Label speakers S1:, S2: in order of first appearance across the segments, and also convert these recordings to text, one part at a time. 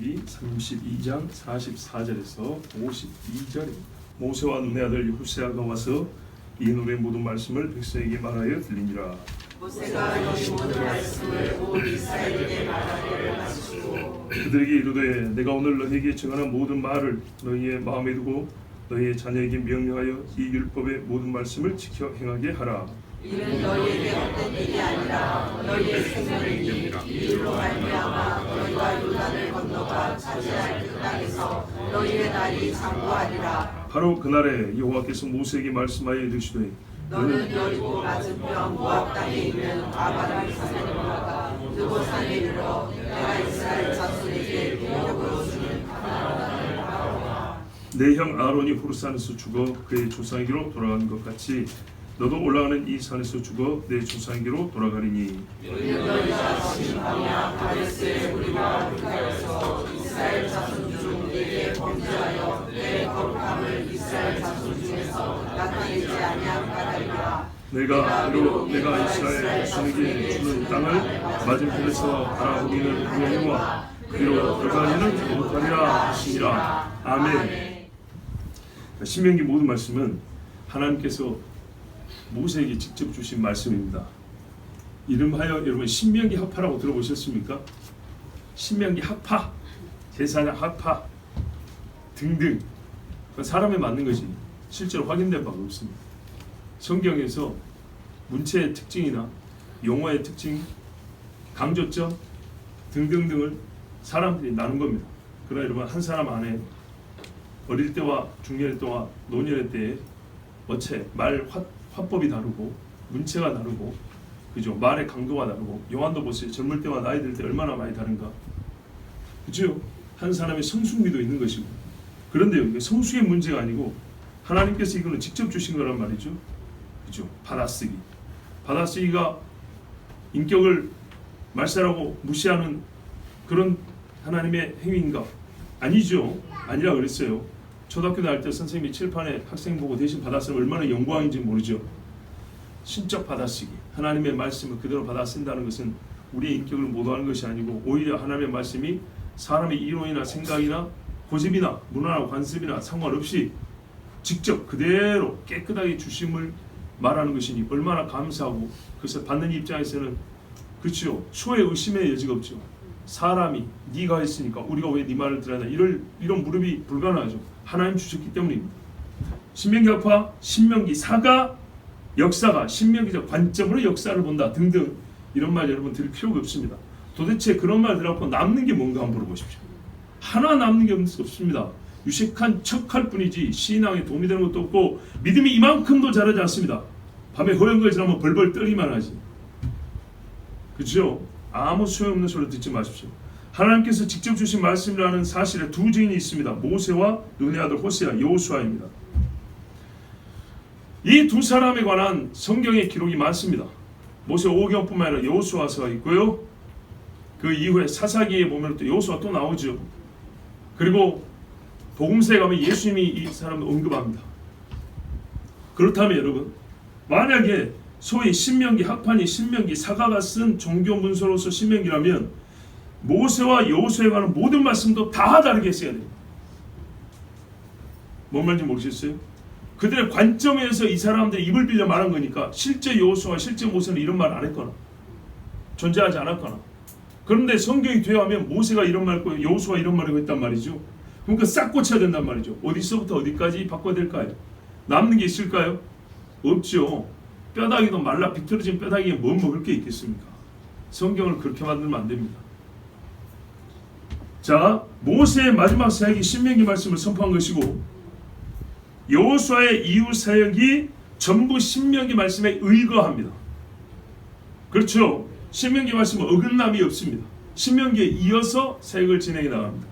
S1: 출애굽기 32장 44절에서 52절입니다. 모세와 눈의 아들 여호수아가 와서 이 노래 모든 말씀을 백성에게 말하여 들리니라.
S2: 모세가 이 모든 말씀을 온 이스라엘에게 말하기를 마치고
S1: 그들에게 이르되 내가 오늘 너희에게 정하는 모든 말을 너희의 마음에 두고 너희의 자녀에게 명령하여 이 율법의 모든 말씀을 지켜 행하게 하라.
S2: 이는 너희에게 헛된 일이 아니라 너희의 생명이니 이 일로 말미암아 너희가 요단을 건너가 차지할 그 땅에서 너희의 날이 장구하리라.
S1: 바로 그날에 여호와께서 모세에게 말씀하여 이르시되
S2: 너는 여리고 맞은편 모압 땅에 있는 아바람 산에 올라가 그곳 산에 이르러 내가 이스라엘 자손에게 기업으로 주는 가나안 땅을 바라보라.
S1: 내 형 아론이 호르산에서 죽어 그의 조상에게로 돌아간 것 같이 너도 올라가는 이 산에서 죽어 내 조상에게로 돌아가리니
S2: 이는 너희가 진방야 가데스의 우리와 흑가에서 이스라엘 자손 중 내게 범죄하여 내 거룩함을 이스라엘 자손 중에서 나타내지 아니한 까닭이라.
S1: 내가 이스라엘 자손에게 주는 땅을 맞은편에서 바라보기는 하려니와 그리로 들어가지는 못하리라 하시니라. 아멘. 신명기 모든 말씀은 하나님께서 모세에게 직접 주신 말씀입니다. 이름하여 여러분 신명기 학파라고 들어보셨습니까? 신명기 학파, 제사장 학파 등등 사람에 맞는 것이 실제로 확인된 바가 없습니다. 성경에서 문체의 특징이나 용어의 특징, 강조점 등등등을 사람들이 나눈 겁니다. 그러나 여러분 한 사람 안에 어릴 때와 중년의 때와 노년의 때에 어체, 말 화법이 다르고 문체가 다르고 그죠? 말의 강도가 다르고 요한도 보세요. 젊을 때와 나이 들 때 얼마나 많이 다른가. 그죠? 한 사람의 성숙미도 있는 것이고 그런데요 이게 성숙의 문제가 아니고 하나님께서 이거는 직접 주신 거란 말이죠. 그죠? 받아쓰기가 인격을 말살하고 무시하는 그런 하나님의 행위인가? 아니죠. 아니라 그랬어요. 초등학교 다닐 때 선생님이 칠판에 학생 보고 대신 받아쓰면 얼마나 영광인지 모르죠. 신적 받아쓰기, 하나님의 말씀을 그대로 받아쓴다는 것은 우리의 인격을 모독하는 것이 아니고 오히려 하나님의 말씀이 사람의 이론이나 생각이나 고집이나 문화나 관습이나 상관없이 직접 그대로 깨끗하게 주심을 말하는 것이니 얼마나 감사하고 그래서 받는 입장에서는 그렇죠. 초의 의심의 여지가 없죠. 사람이 네가 했으니까 우리가 왜 네 말을 들어야 하나 이런 무릎이 불가능하죠. 하나님 주셨기 때문입니다. 신명기 학파, 신명기 사가, 역사가 신명기적 관점으로 역사를 본다 등등 이런 말 여러분 들을 필요가 없습니다. 도대체 그런 말 들어갖고 남는 게 뭔가 한번 물어보십시오. 하나 남는 게 없습니다. 유식한 척할 뿐이지 신앙에 도움이 되는 것도 없고 믿음이 이만큼도 자라지 않습니다. 밤에 허영거리처럼 벌벌 떨기만 하지. 그렇죠? 아무 소용없는 소리 듣지 마십시오. 하나님께서 직접 주신 말씀이라는 사실에 두 증인이 있습니다. 모세와 눈의 아들 호세아, 여호수아입니다. 이 두 사람에 관한 성경의 기록이 많습니다. 모세 5경뿐만 아니라 여호수아서가 있고요. 그 이후에 사사기에 보면 또 여호수아 또 나오죠. 그리고 복음서에 가면 예수님이 이 사람을 언급합니다. 그렇다면 여러분 만약에 소위 신명기 학판이 신명기 사가가 쓴 종교 문서로서 신명기라면 모세와 여호수아에 관한 모든 말씀도 다 다르게 써야 됩니다. 뭔 말인지 모르겠어요? 그들의 관점에서 이 사람들이 입을 빌려 말한 거니까 실제 여호수아와 실제 모세는 이런 말 안 했거나 존재하지 않았거나 그런데 성경이 되어하면 모세가 이런 말고 여호수아가 이런 말을 했단 말이죠. 그러니까 싹 고쳐야 된단 말이죠. 어디서부터 어디까지 바꿔야 될까요? 남는 게 있을까요? 없죠. 뼈다귀도 말라 비틀어진 뼈다귀에 뭐 먹을 게 있겠습니까? 성경을 그렇게 만들면 안 됩니다. 자, 모세의 마지막 사역이 신명기 말씀을 선포한 것이고 여호수아의 이후 사역이 전부 신명기 말씀에 의거합니다. 그렇죠? 신명기 말씀은 어긋남이 없습니다. 신명기에 이어서 사역을 진행해 나갑니다.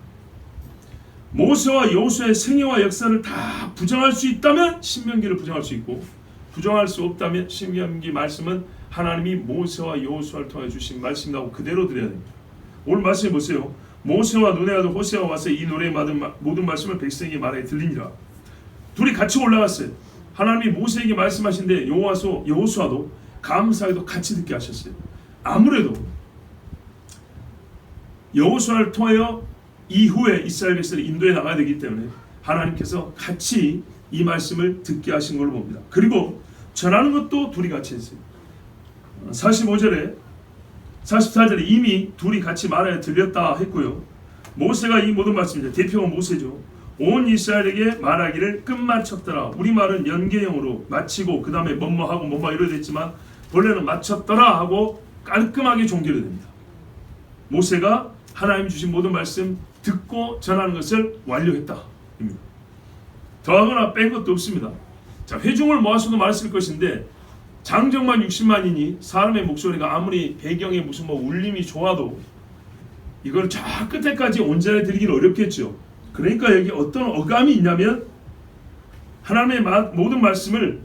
S1: 모세와 여호수아의 생애와 역사를 다 부정할 수 있다면 신명기를 부정할 수 있고 부정할 수 없다면 신명기 말씀은 하나님이 모세와 여호수아를 통해 주신 말씀이라고 그대로 드려야 됩니다. 오늘 말씀해 보세요. 모세와 눈의 아들 호세아가 와서 이 노래의 모든 말씀을 백성에게 말하여 들리니라. 둘이 같이 올라갔어요. 하나님이 모세에게 말씀하신데 여호수아도 감사하게도 같이 듣게 하셨어요. 아무래도 여호수아를 통하여 이후에 이스라엘 백성을 인도에 나가야 되기 때문에 하나님께서 같이 이 말씀을 듣게 하신 걸로 봅니다. 그리고 전하는 것도 둘이 같이 했어요. 45절에 44절에 이미 둘이 같이 말하여 들렸다 했고요. 모세가 이 모든 말씀입니다. 대표가 모세죠. 온 이스라엘에게 말하기를 끝마쳤더라. 우리말은 연계형으로 마치고 그 다음에 뭐뭐하고 뭐뭐 이러야 됐지만 본래는 마쳤더라 하고 깔끔하게 종결이 됩니다. 모세가 하나님 주신 모든 말씀 듣고 전하는 것을 완료했다. 더하거나 뺀 것도 없습니다. 자, 회중을 모아서도 말했을 것인데 장정만 60만이니 사람의 목소리가 아무리 배경에 무슨 뭐 울림이 좋아도 이걸 저 끝에까지 온전히 드리기는 어렵겠죠. 그러니까 여기 어떤 어감이 있냐면 하나님의 모든 말씀을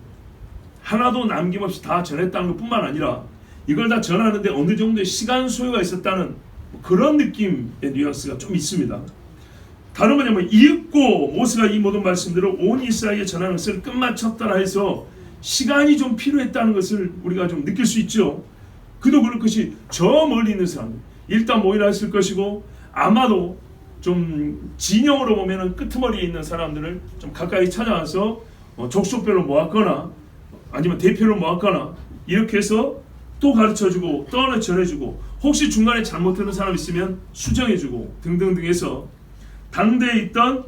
S1: 하나도 남김없이 다 전했다는 것뿐만 아니라 이걸 다 전하는데 어느 정도의 시간 소요가 있었다는 그런 느낌의 뉘앙스가 좀 있습니다. 다른 뭐냐면 읽고 모세가 이 모든 말씀들을 온 이스라엘에 전하는 것을 끝마쳤더라 해서 시간이 좀 필요했다는 것을 우리가 좀 느낄 수 있죠. 그도 그럴 것이 저 멀리 있는 사람들 일단 모이라 했을 것이고 아마도 좀 진영으로 보면은 끄트머리에 있는 사람들을 좀 가까이 찾아와서 족속별로 모았거나 아니면 대표로 모았거나 이렇게 해서 또 가르쳐주고 또 하나 전해주고 혹시 중간에 잘못되는 사람 있으면 수정해주고 등등등 해서 당대에 있던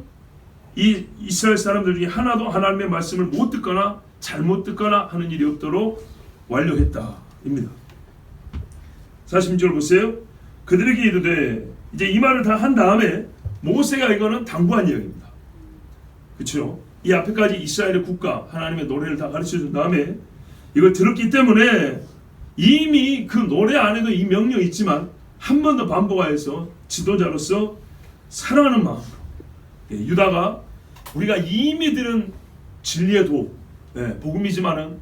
S1: 이 이스라엘 사람들 중에 하나도 하나님의 말씀을 못 듣거나 잘못 듣거나 하는 일이 없도록 완료했다 입니다. 46절 보세요. 그들에게 이르되 이제 이 말을 다 한 다음에 모세가 이거는 당부한 이야기입니다. 그렇죠? 이 앞에까지 이스라엘의 국가 하나님의 노래를 다 가르쳐준 다음에 이걸 들었기 때문에 이미 그 노래 안에도 이 명령이 있지만 한 번 더 반복하여서 지도자로서 사랑하는 마음으로 유다가 우리가 이미 들은 진리의 도 복음이지만은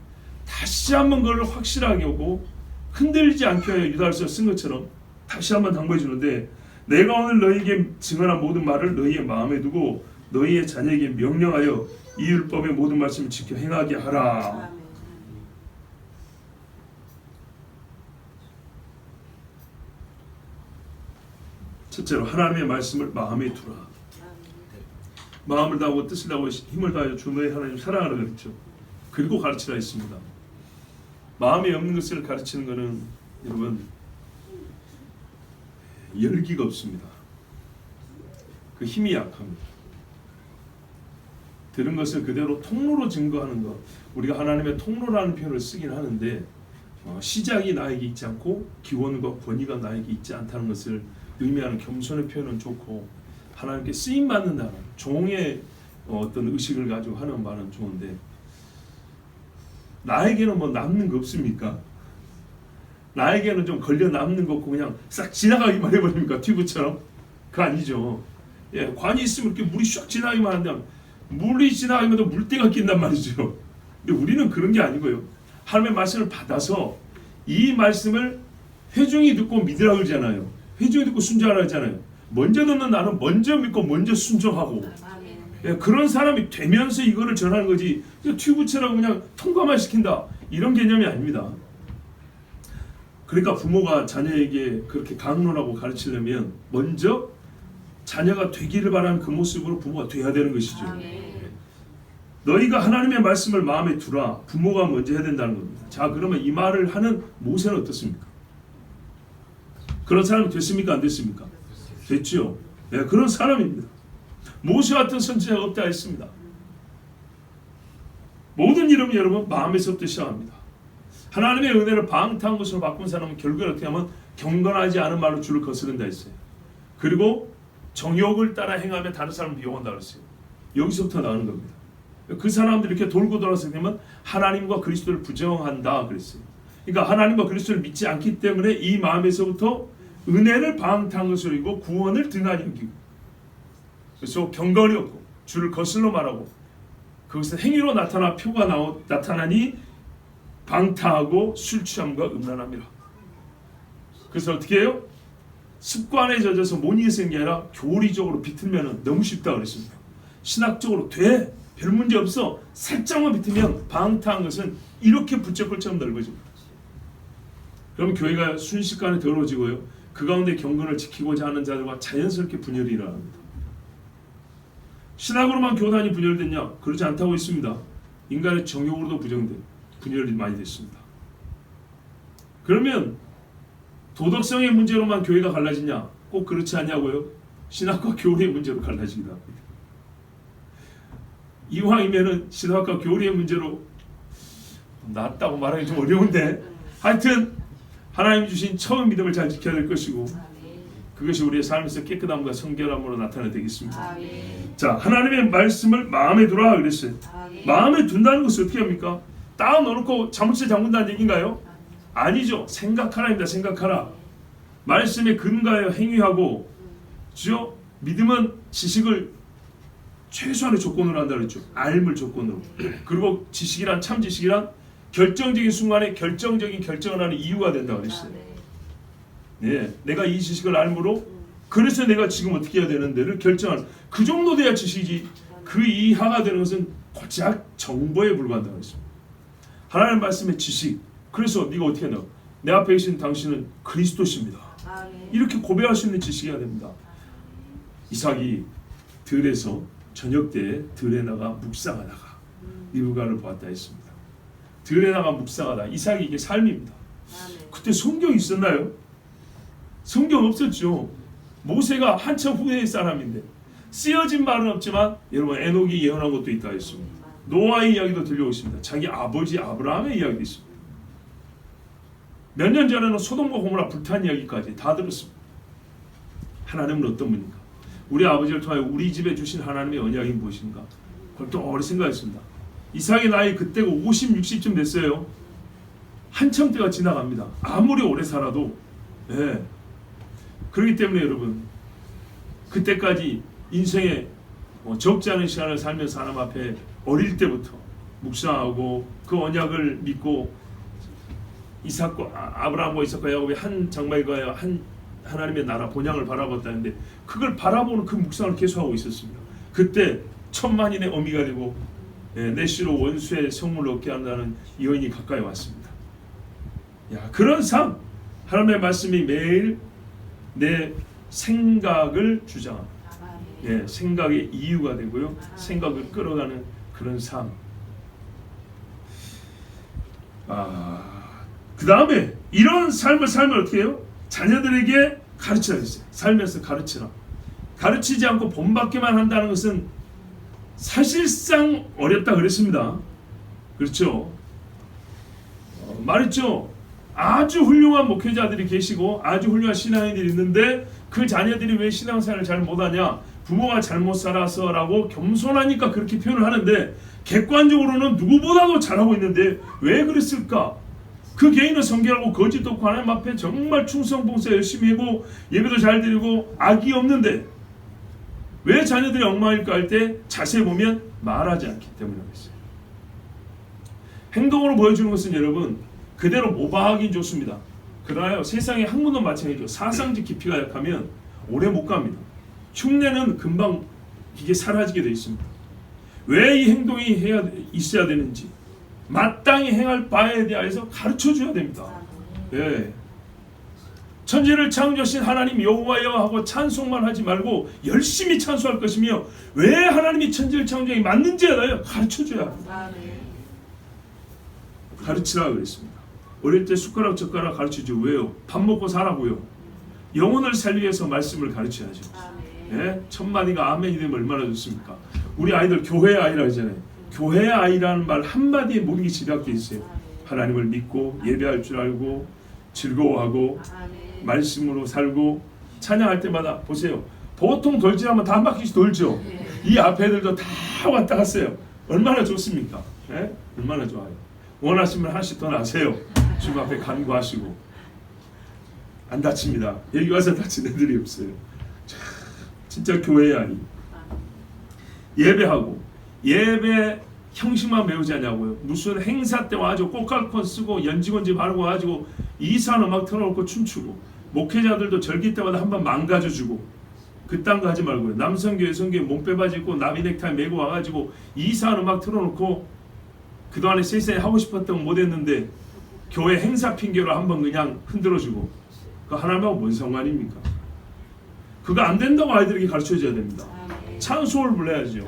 S1: 다시 한번 그걸 확실하게 오고 흔들리지 않게 하여 유다로서 쓴 것처럼 다시 한번 당부해 주는데 내가 오늘 너희에게 증언한 모든 말을 너희의 마음에 두고 너희의 자녀에게 명령하여 이 율법의 모든 말씀을 지켜 행하게 하라. 첫째로 하나님의 말씀을 마음에 두라. 마음을 다하고 뜻을 다하고 힘을 다하여 주 너의 하나님 사랑하라 그랬죠. 그리고 가르치라 했습니다. 마음에 없는 것을 가르치는 것은 여러분 열기가 없습니다. 그 힘이 약합니다. 들은 것을 그대로 통로로 증거하는 것, 우리가 하나님의 통로라는 표현을 쓰긴 하는데 시작이 나에게 있지 않고 기원과 권위가 나에게 있지 않다는 것을 의미하는 겸손의 표현은 좋고 하나님께 쓰임 받는다는 종의 어떤 의식을 가지고 하는 말은 좋은데 나에게는 뭐 남는 거 없습니까? 나에게는 좀 걸려 남는 거 없고 그냥 싹 지나가기만 해버립니까? 튜브처럼? 그거 아니죠. 예, 관이 있으면 이렇게 물이 샥 지나가기만 한다면 물이 지나가면 또 물때가 낀단 말이죠. 근데 우리는 그런 게 아니고요. 하나님의 말씀을 받아서 이 말씀을 회중이 듣고 믿으라 그러잖아요. 회중이 듣고 순종하라 하잖아요. 먼저 듣는 나는 먼저 믿고 먼저 순종하고 예, 그런 사람이 되면서 이거를 전하는 거지 튜브처럼 그냥 통과만 시킨다 이런 개념이 아닙니다. 그러니까 부모가 자녀에게 그렇게 강론하고 가르치려면 먼저 자녀가 되기를 바라는 그 모습으로 부모가 돼야 되는 것이죠. 너희가 하나님의 말씀을 마음에 두라. 부모가 먼저 해야 된다는 겁니다. 자, 그러면 이 말을 하는 모세는 어떻습니까? 그런 사람이 됐습니까? 안 됐습니까? 됐죠. 네, 그런 사람입니다. 모세 같은 선지자가 없다 했습니다. 모든 이름이 여러분 마음에서부터 시작합니다. 하나님의 은혜를 방탕한 것으로 바꾼 사람은 결국에 어떻게 하면 경건하지 않은 말로 줄을 거스른다 했어요. 그리고 정욕을 따라 행하며 다른 사람을 미워한다 그랬어요. 여기서부터 나오는 겁니다. 그 사람들이 이렇게 돌고 돌아서 되면 하나님과 그리스도를 부정한다 그랬어요. 그러니까 하나님과 그리스도를 믿지 않기 때문에 이 마음에서부터 은혜를 방탕한 것으로 여기고 구원을 등한히 여기고 그래서 경건이 없고 주를 거슬러 말하고 그것은 행위로 나타나 표가 나타나니 방탕하고 술 취함과 음란함이라. 그래서 어떻게 해요? 습관에 젖어서 못 이기는 게 아니라 교리적으로 비틀면 너무 쉽다 그랬습니다. 신학적으로 돼. 별 문제 없어. 살짝만 비틀면 방탕한 것은 이렇게 부쩍불처럼 넓어집니다. 그럼 교회가 순식간에 더러워지고요. 그 가운데 경건을 지키고자 하는 자들과 자연스럽게 분열이 일어납니다. 신학으로만 교단이 분열됐냐? 그렇지 않다고 했습니다. 인간의 정욕으로도 분열이 많이 됐습니다. 그러면 도덕성의 문제로만 교회가 갈라지냐? 꼭 그렇지 않냐고요? 신학과 교리의 문제로 갈라지기도 합니다. 이왕이면은 신학과 교리의 문제로 낫다고 말하기 좀 어려운데 하여튼 하나님 주신 처음 믿음을 잘 지켜야 될 것이고 그것이 우리의 삶에서 깨끗함과 성결함으로 나타내야 되겠습니다. 자, 하나님의 말씀을 마음에 두라 그랬어요. 마음에 둔다는 것은 어떻게 합니까? 딱 넣어놓고 자물쇠 잠근다는 얘기인가요? 아니죠. 생각하라입니다. 생각하라. 말씀에 근거하여 행위하고, 그죠? 믿음은 지식을 최소한의 조건으로 한다 그랬죠. 알물 조건으로. 그리고 지식이란 참 지식이란 결정적인 순간에 결정적인 결정을 하는 이유가 된다 그랬어요. 네, 내가 이 지식을 알므로 그래서 내가 지금 어떻게 해야 되는데를 결정하는 그 정도 돼야 지식이지 그 이하가 되는 것은 고작 정보에 불과한다 그랬습니다. 하나님 말씀의 지식. 그래서 네가 어떻게 해야 내 앞에 계신 당신은 그리스도십니다. 이렇게 고백할 수 있는 지식이어야 됩니다. 이삭이 들에서 저녁 때에 들에 나가 묵상하다가 리브가를 보았다 했습니다. 들에 나가 묵상하다. 이삭이 이게 삶입니다. 그때 성경이 있었나요? 성경 없었죠. 모세가 한참 후대의 사람인데 쓰여진 말은 없지만 여러분 에녹이 예언한 것도 있다 했습니다. 노아의 이야기도 들려오십니다. 자기 아버지 아브라함의 이야기도 있습니다. 몇 년 전에는 소돔과 고모라 불탄 이야기까지 다 들었습니다. 하나님은 어떤 분인가? 우리 아버지를 통하여 우리 집에 주신 하나님의 언약이 무엇인가? 그걸 또 오래 생각했습니다. 이삭의 나이 그때가 50, 60쯤 됐어요. 한참 때가 지나갑니다. 아무리 오래 살아도 그렇기 때문에 여러분 그때까지 인생에 적지 않은 시간을 살면서 하나님 앞에 어릴 때부터 묵상하고 그 언약을 믿고 이삭과 아브라함과 이삭과 야곱의 한 장막과 한 하나님의 나라 본향을 바라봤다는데 그걸 바라보는 그 묵상을 계속하고 있었습니다. 그때 천만인의 어미가 되고 내시로 원수의 성물을 얻게 한다는 여인이 가까이 왔습니다. 야, 그런 삶 하나님의 말씀이 매일 내 생각을 주장합니다. 생각의 이유가 되고요. 생각을 끌어가는 그런 삶. 그 다음에 이런 삶을 살면 어떻게 해요? 자녀들에게 가르쳐야 되죠. 살면서 가르치라. 가르치지 않고 본받기만 한다는 것은 사실상 어렵다 그랬습니다. 그렇죠? 말했죠. 아주 훌륭한 목회자들이 계시고 아주 훌륭한 신앙인들이 있는데 그 자녀들이 왜 신앙생활을 잘 못하냐? 부모가 잘못 살아서라고 겸손하니까 그렇게 표현을 하는데 객관적으로는 누구보다도 잘하고 있는데 왜 그랬을까? 그 개인은 성결하고 거짓 없고 하나님 앞에 정말 충성봉사 열심히 하고 예배도 잘 드리고 악이 없는데 왜 자녀들이 엉망일까 할 때 자세히 보면 말하지 않기 때문에 그랬어요. 행동으로 보여주는 것은 여러분 그대로 모방하긴 좋습니다. 그러나요 세상의 학문도 마찬가지죠. 사상적 깊이가 약하면 오래 못 갑니다. 흉내는 금방 이게 사라지게 되어 있습니다. 왜 이 행동이 있어야 되는지 마땅히 행할 바에 대해서 가르쳐줘야 됩니다. 천지를 창조하신 하나님 여호와여 하고 찬송만 하지 말고 열심히 찬송할 것이며 왜 하나님이 천지를 창조하기 맞는지에 대하여 가르쳐줘야 합니다. 가르치라 그랬습니다. 어릴 때 숟가락 젓가락 가르치죠. 왜요? 밥 먹고 살라고요. 영혼을 살리기 위해서 말씀을 가르쳐야죠. 첫 마디가 아멘이 되면 얼마나 좋습니까? 우리 아이들 교회 아이라 하잖아요. 교회 아이라는 말 한마디에 모든 게 집약되어 있어요. 하나님을 믿고 예배할 줄 알고 즐거워하고 말씀으로 살고 찬양할 때마다 보세요. 보통 돌진하면 다 한 바퀴씩 돌죠. 이 앞에 애들도 다 왔다 갔어요. 얼마나 좋습니까? 얼마나 좋아요. 원하시면 하나씩 더 나세요. 주님 앞에 간구하시고 안 다칩니다. 여기 와서 다친 애들이 없어요. 진짜 교회의 아이. 예배하고 예배 형식만 배우지 않냐고요. 무슨 행사 때 와가지고 꽃갈콘 쓰고 연지곤지 바르고 와가지고 이상한 음악 틀어놓고 춤추고 목회자들도 절기 때마다 한번 망가져주고 그딴 거 하지 말고요. 남성교회 성교회 몸빼바지 입고 나비 넥타이 메고 와가지고 이상한 음악 틀어놓고 그동안에 세상에 하고 싶었던 거 못했는데 교회 행사 핑계로 한번 그냥 흔들어주고 그 하나님하고 뭔 상관입니까? 그거 안 된다고 아이들에게 가르쳐줘야 됩니다. 찬송을 불러야죠.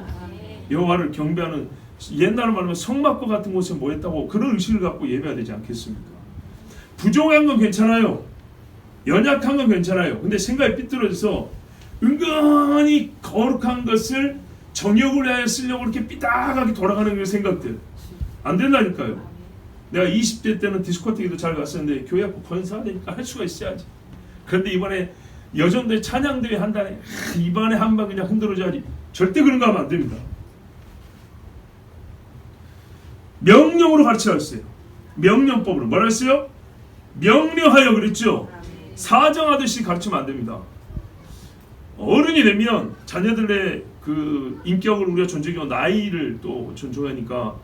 S1: 여호와를 경배하는, 옛날로 말하면 성막과 같은 곳에 모였다고 그런 의식을 갖고 예배해야 되지 않겠습니까? 부족한 건 괜찮아요. 연약한 건 괜찮아요. 근데 생각이 삐뚤어져서 은근히 거룩한 것을 정욕을 위하여 쓰려고 이렇게 삐딱하게 돌아가는 그런 생각들 안 된다니까요. 내가 20대 때는 디스코테크도 잘 갔었는데 교회 앞에 권사되니까 할 수가 있어야지. 그런데 이번에 여전대 찬양대회 한다네. 이번에 한 번 그냥 흔들어줘야지. 절대 그런 거 하면 안 됩니다. 명령으로 가르치라 했어요. 명령법으로. 뭐라 했어요? 명령하여 그랬죠. 사정하듯이 가르치면 안 됩니다. 어른이 되면 자녀들의 그 인격을 우리가 존중하고 나이를 또 존중하니까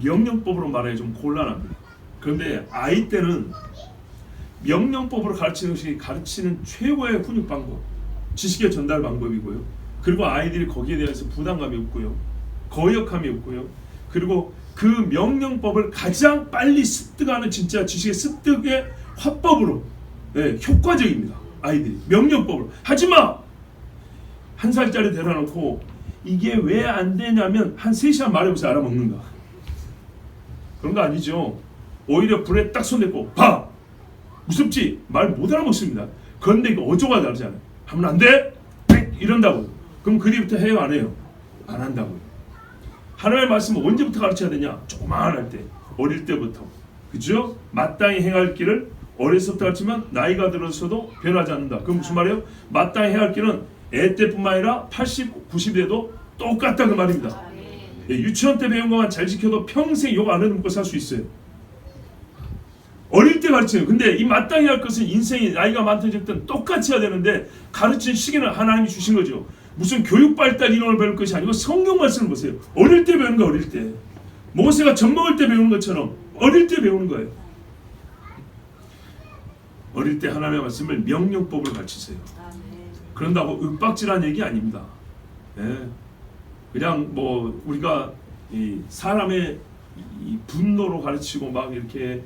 S1: 명령법으로 말하기 좀 곤란합니다. 그런데 아이 때는 명령법으로 가르치는 것이 가르치는 최고의 훈육 방법, 지식의 전달 방법이고요. 그리고 아이들이 거기에 대해서 부담감이 없고요, 거역함이 없고요. 그리고 그 명령법을 가장 빨리 습득하는 진짜 지식의 습득의 화법으로 효과적입니다. 아이들이 명령법으로. 하지마! 1살짜리 데려놓고 이게 왜 안 되냐면 한 3시간 말해보세요. 알아먹는가? 그런 거 아니죠. 오히려 불에 딱 손 대고 봐! 무섭지? 말 못 알아먹습니다. 그런데 이거 어조가 다르잖아요. 하면 안 돼? 이런다고요. 그럼 그 뒤부터 해요? 안 해요? 안 한다고요. 하나님의 말씀은 언제부터 가르쳐야 되냐? 조그마할 때, 어릴 때부터. 그죠? 마땅히 행할 길을 어렸을 때부터 가르치면 나이가 들어서도 변하지 않는다. 그럼 무슨 말이에요? 마땅히 행할 길은 애 때뿐만 아니라 80, 90이 돼도 똑같다 그 말입니다. 유치원 때 배운 것만 잘 지켜도 평생 욕 안 해먹고 살 수 있어요. 어릴 때 가르쳐요. 근데 이 마땅히 할 것은 인생이 나이가 많든 적든 똑같이 해야 되는데 가르치는 시기는 하나님이 주신 거죠. 무슨 교육 발달 이론을 배울 것이 아니고 성경 말씀을 보세요. 어릴 때 배우는 거 어릴 때. 모세가 젖 먹을 때 배우는 것처럼 어릴 때 배우는 거예요. 어릴 때 하나님의 말씀을 명령법으로 가르치세요. 그런다고 윽박질한 얘기 아닙니다. 그냥 뭐 우리가 이 사람의 이 분노로 가르치고 막 이렇게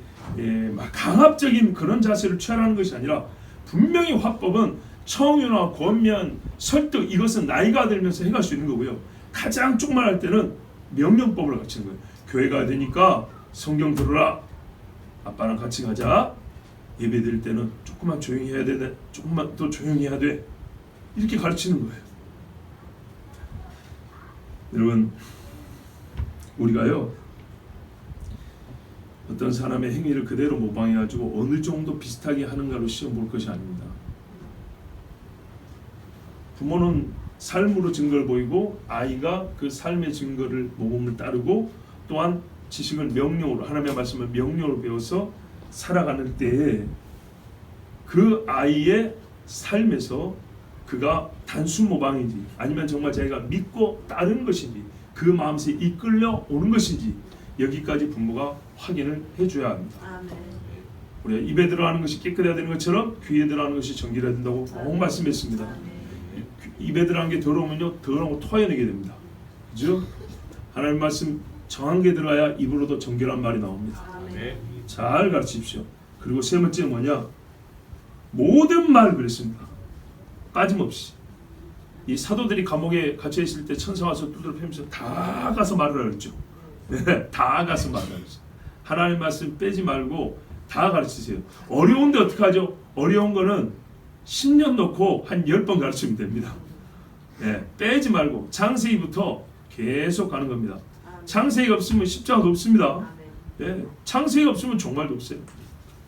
S1: 막 강압적인 그런 자세를 취하라는 것이 아니라 분명히 화법은 청유나 권면, 설득 이것은 나이가 들면서 해갈 수 있는 거고요. 가장 조그만 할 때는 명령법으로 가르치는 거예요. 교회가 되니까 성경 들어라. 아빠랑 같이 가자. 예배 드릴 때는 조금만 조용히 해야 돼. 조금만 더 조용히 해야 돼. 이렇게 가르치는 거예요. 여러분, 우리가요 어떤 사람의 행위를 그대로 모방해가지고 어느 정도 비슷하게 하는가로 시험 볼 것이 아닙니다. 부모는 삶으로 증거를 보이고 아이가 그 삶의 증거를 모범을 따르고 또한 지식을 명령으로 하나님의 말씀을 명령으로 배워서 살아가는 때에 그 아이의 삶에서 그가 단순 모방인지 아니면 정말 자기가 믿고 따르는 것인지 그 마음에 이끌려 오는 것인지 여기까지 부모가 확인을 해줘야 합니다. 우리가 입에 들어가는 것이 깨끗해야 되는 것처럼 귀에 들어가는 것이 정결해야 된다고 꼭 말씀했습니다. 입에 들어간 게 더러우면요 더러운 거 토해내게 됩니다. 그죠? 하나님 말씀 정한 게 들어가야 입으로도 정결한 말이 나옵니다. 잘 가르치십시오. 그리고 세 번째 뭐냐? 모든 말 그랬습니다. 빠짐없이. 이 사도들이 감옥에 갇혀 있을 때 천사 와서 두드려 패면서 다 가서 말을 하랬죠. 다 가서 말을 하랬죠. 하나님 말씀 빼지 말고 다 가르치세요. 어려운데 어떻게 하죠? 어려운 거는 10년 놓고 한 10번 가르치면 됩니다. 빼지 말고 창세기부터 계속 가는 겁니다. 창세기가 없으면 십자가도 없습니다. 창세기가 없으면 종말도 없어요.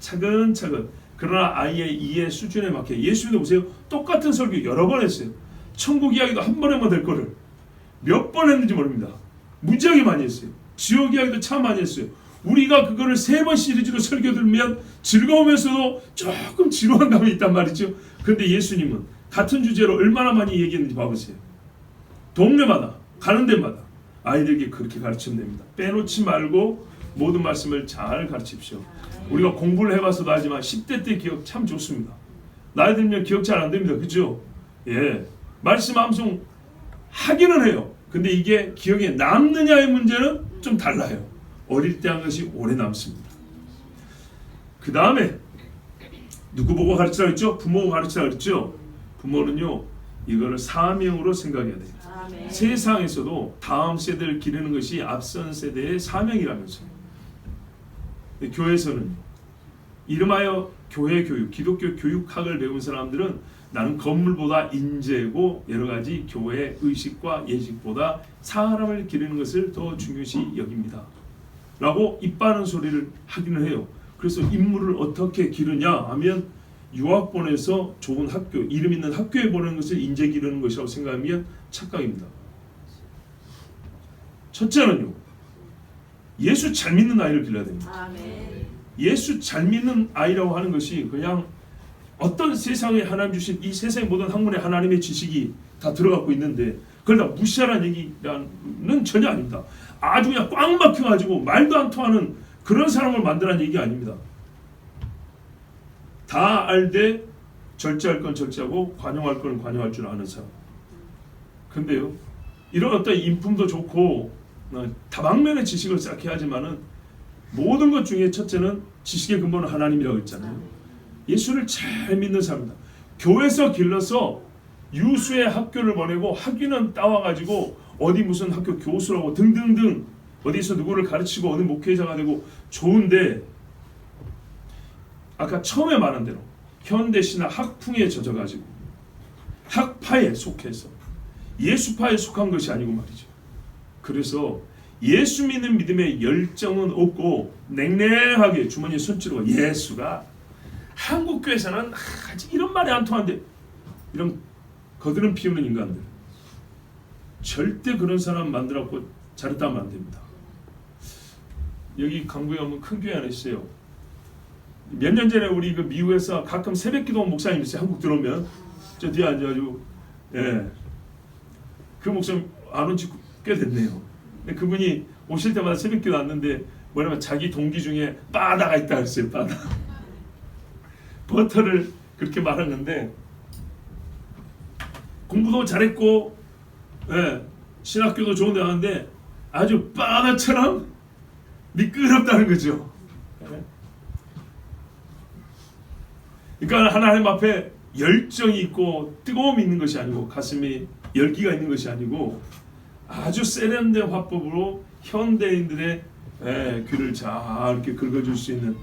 S1: 차근차근. 그러나 아이의 이해 수준에 맞게 예수님도 보세요. 똑같은 설교 여러 번 했어요. 천국 이야기도 한 번에만 될 거를 몇 번 했는지 모릅니다. 무지하게 많이 했어요. 지옥 이야기도 참 많이 했어요. 우리가 그거를 3번 시리즈로 설교 들으면 즐거우면서도 조금 지루한 감이 있단 말이죠. 그런데 예수님은 같은 주제로 얼마나 많이 얘기했는지 봐보세요. 동네마다 가는 데마다 아이들에게 그렇게 가르치면 됩니다. 빼놓지 말고 모든 말씀을 잘 가르치십시오. 우리가 공부를 해봐서도 알지만 10대 때 기억 참 좋습니다. 나이 들면 기억 잘 안 됩니다. 그죠? 말씀 암송 하기는 해요. 근데 이게 기억에 남느냐의 문제는 좀 달라요. 어릴 때 한 것이 오래 남습니다. 그 다음에 누구 보고 가르치라 그랬죠? 부모 가르치라 그랬죠? 부모는요 이거를 사명으로 생각해야 돼요.
S2: 아멘.
S1: 세상에서도 다음 세대를 기르는 것이 앞선 세대의 사명이라면서요. 교회에서는 이름하여 교회 교육, 기독교 교육학을 배운 사람들은 나는 건물보다 인재고 여러 가지 교회 의식과 예식보다 사람을 기르는 것을 더 중요시 여깁니다. 라고 이빠른 소리를 하기는 해요. 그래서 인물을 어떻게 기르냐 하면 유학 보내서 좋은 학교, 이름 있는 학교에 보내는 것을 인재 기르는 것이라고 생각하면 착각입니다. 첫째는요, 예수 잘 믿는 아이를 길러야 됩니다.
S2: 아멘.
S1: 예수 잘 믿는 아이라고 하는 것이 그냥 어떤 세상에 하나님 주신 이 세상의 모든 학문에 하나님의 지식이 다 들어가고 있는데 그걸 다 무시하라는 얘기는 전혀 아닙니다. 아주 그냥 꽉 막혀가지고 말도 안 통하는 그런 사람을 만들라는 얘기 아닙니다. 다 알되 절제할 건 절제하고 관용할 건 관용할 줄 아는 사람. 근데요, 이런 어떤 인품도 좋고 다방면의 지식을 쌓게 하지만은 모든 것 중에 첫째는 지식의 근본은 하나님이라고 했잖아요. 예수를 잘 믿는 사람이다. 교회에서 길러서 유수의 학교를 보내고 학위는 따와가지고 어디 무슨 학교 교수라고 등등등 어디서 누구를 가르치고 어느 목회자가 되고 좋은데 아까 처음에 말한 대로 현대신학 학풍에 젖어가지고 학파에 속해서 예수파에 속한 것이 아니고 말이죠. 그래서 예수 믿는 믿음의 열정은 없고 냉랭하게 주머니에 손 찌르고 예수가 한국 교회에서는 아직 이런 말이 안 통하는데 이런 거드름 피우는 인간들 절대 그런 사람 만들었고 잘했다면 안 됩니다. 여기 강구에 오면 큰 교회 하나 있어요. 몇 년 전에 우리 그 미국에서 가끔 새벽기도 목사님 있어요. 한국 들어오면 저 뒤에 앉아가지고 그 목사님 안 온 지 꽤 됐네요. 근데 그분이 오실 때마다 새벽기도 왔는데 뭐냐면 자기 동기 중에 빠다가 있다 그랬어요. 빠다. 버터를 그렇게 말하는데 공부도 잘했고 신학교도 좋은 데 가는데 아주 빠다처럼 미끄럽다는 거죠. 그러니까 하나님 앞에 열정이 있고 뜨거움이 있는 것이 아니고 가슴에 열기가 있는 것이 아니고 아주 세련된 화법으로 현대인들의 귀를 잘 이렇게 긁어줄 수 있는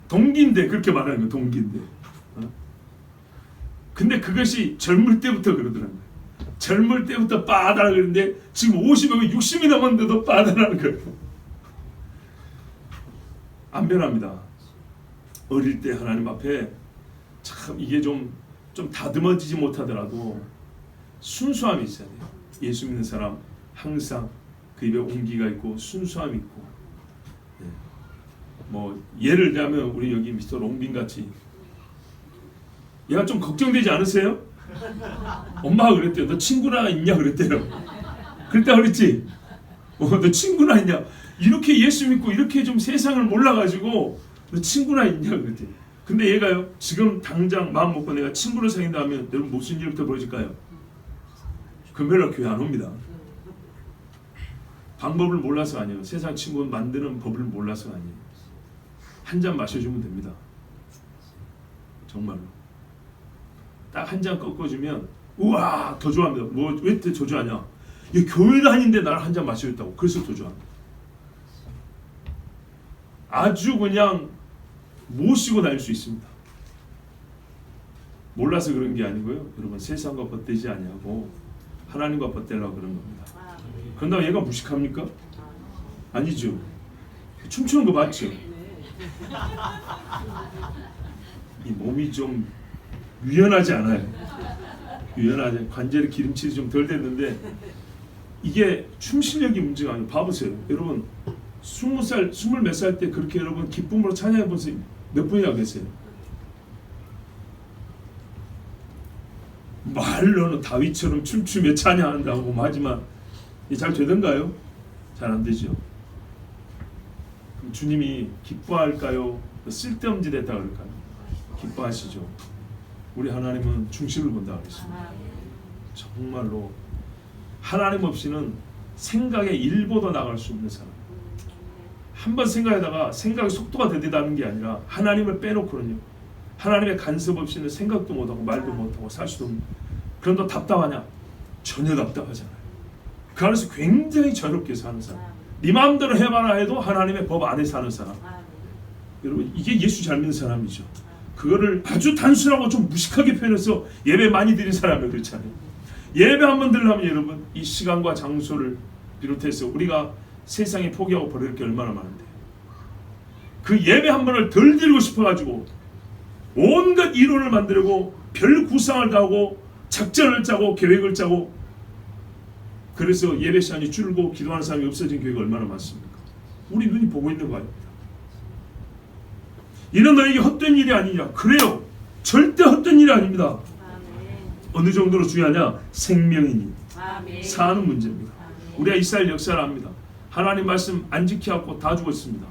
S1: 동기인데 그렇게 말하는 거예요. 동기인데. 근데 그것이 젊을 때부터 그러더라고요. 젊을 때부터 빠다라 그러는데 지금 50이고 60이 넘었는데도 빠다라는 거예요. 안 변합니다. 어릴 때 하나님 앞에 참 이게 좀 다듬어지지 못하더라도 순수함이 있어야 돼요. 예수 믿는 사람 항상 그 입에 온기가 있고 순수함이 있고 뭐 예를 들면 우리 여기 미스터 롱빈 같이 얘가 좀 걱정되지 않으세요? 엄마가 그랬대요. 너 친구나 있냐 그랬대요. 그랬다 그랬지? 너 친구나 있냐? 이렇게 예수 믿고 이렇게 좀 세상을 몰라가지고 너 친구나 있냐 그랬대. 근데 얘가요 지금 당장 마음 먹고 내가 친구를 사귄다 하면 여러분 무슨 일부터 벌어질까요? 금요일날 교회 안 옵니다. 방법을 몰라서 아니에요. 세상 친구 만드는 법을 몰라서 아니에요. 한 잔 마셔주면 됩니다. 정말로. 딱 한 잔 꺾어주면 우와 더 좋아합니다. 뭐 왜 더 좋아하냐? 이 교회도 아닌데 나를 한 잔 마셔줬다고. 그래서 더 좋아합니다. 아주 그냥 모시고 다닐 수 있습니다. 몰라서 그런 게 아니고요. 여러분 세상과 벗되지 아니하고 하나님과 벗되려고 그런 겁니다. 그런다고 얘가 무식합니까? 아니죠. 춤추는 거 맞죠? 이 몸이 좀 유연하지 않아요. 유연하지. 관절의 기름칠이 좀 덜 됐는데 이게 춤 실력이 문제가 아니에요. 봐보세요. 여러분 20살, 20몇 살 때 그렇게 여러분 기쁨으로 찬양해 본 사람이 몇 분이나 계세요? 말로는 다윗처럼 춤추며 찬양한다고 하지만 잘 되던가요? 잘 안 되죠. 그럼 주님이 기뻐할까요? 쓸데없는 됐다 그럴까요? 기뻐하시죠. 우리 하나님은 중심을 본다 그랬습니다. 정말로 하나님 없이는 생각의 일보도 나갈 수 없는 사람. 한번 생각하다가 생각의 속도가 더디다는 게 아니라 하나님을 빼놓고는요, 하나님의 간섭 없이는 생각도 못하고 말도 못하고 살 수도 없는, 그럼 너 답답하냐? 전혀 답답하잖아요. 그 안에서 굉장히 자유롭게 사는 사람, 네 마음대로 해봐라 해도 하나님의 법 안에 사는 사람, 여러분 이게 예수 잘 믿는 사람이죠. 그거를 아주 단순하고 좀 무식하게 표현해서 예배 많이 드린 사람이 그렇잖아요. 예배 한번 드리려면 여러분 이 시간과 장소를 비롯해서 우리가 세상에 포기하고 버릴 게 얼마나 많은데, 그 예배 한 번을 덜 드리고 싶어가지고 온갖 이론을 만들고 별 구상을 다 하고 작전을 짜고 계획을 짜고, 그래서 예배 시간이 줄고 기도하는 사람이 없어진 교회가 얼마나 많습니까? 우리 눈이 보고 있는 거 아닙니까? 이는 너에게 헛된 일이 아니냐? 그래요. 절대 헛된 일이 아닙니다. 어느 정도로 중요하냐? 생명이니 사는 문제입니다. 우리가 이스라엘 역사를 압니다. 하나님 말씀 안 지켜갖고 다 죽었습니다.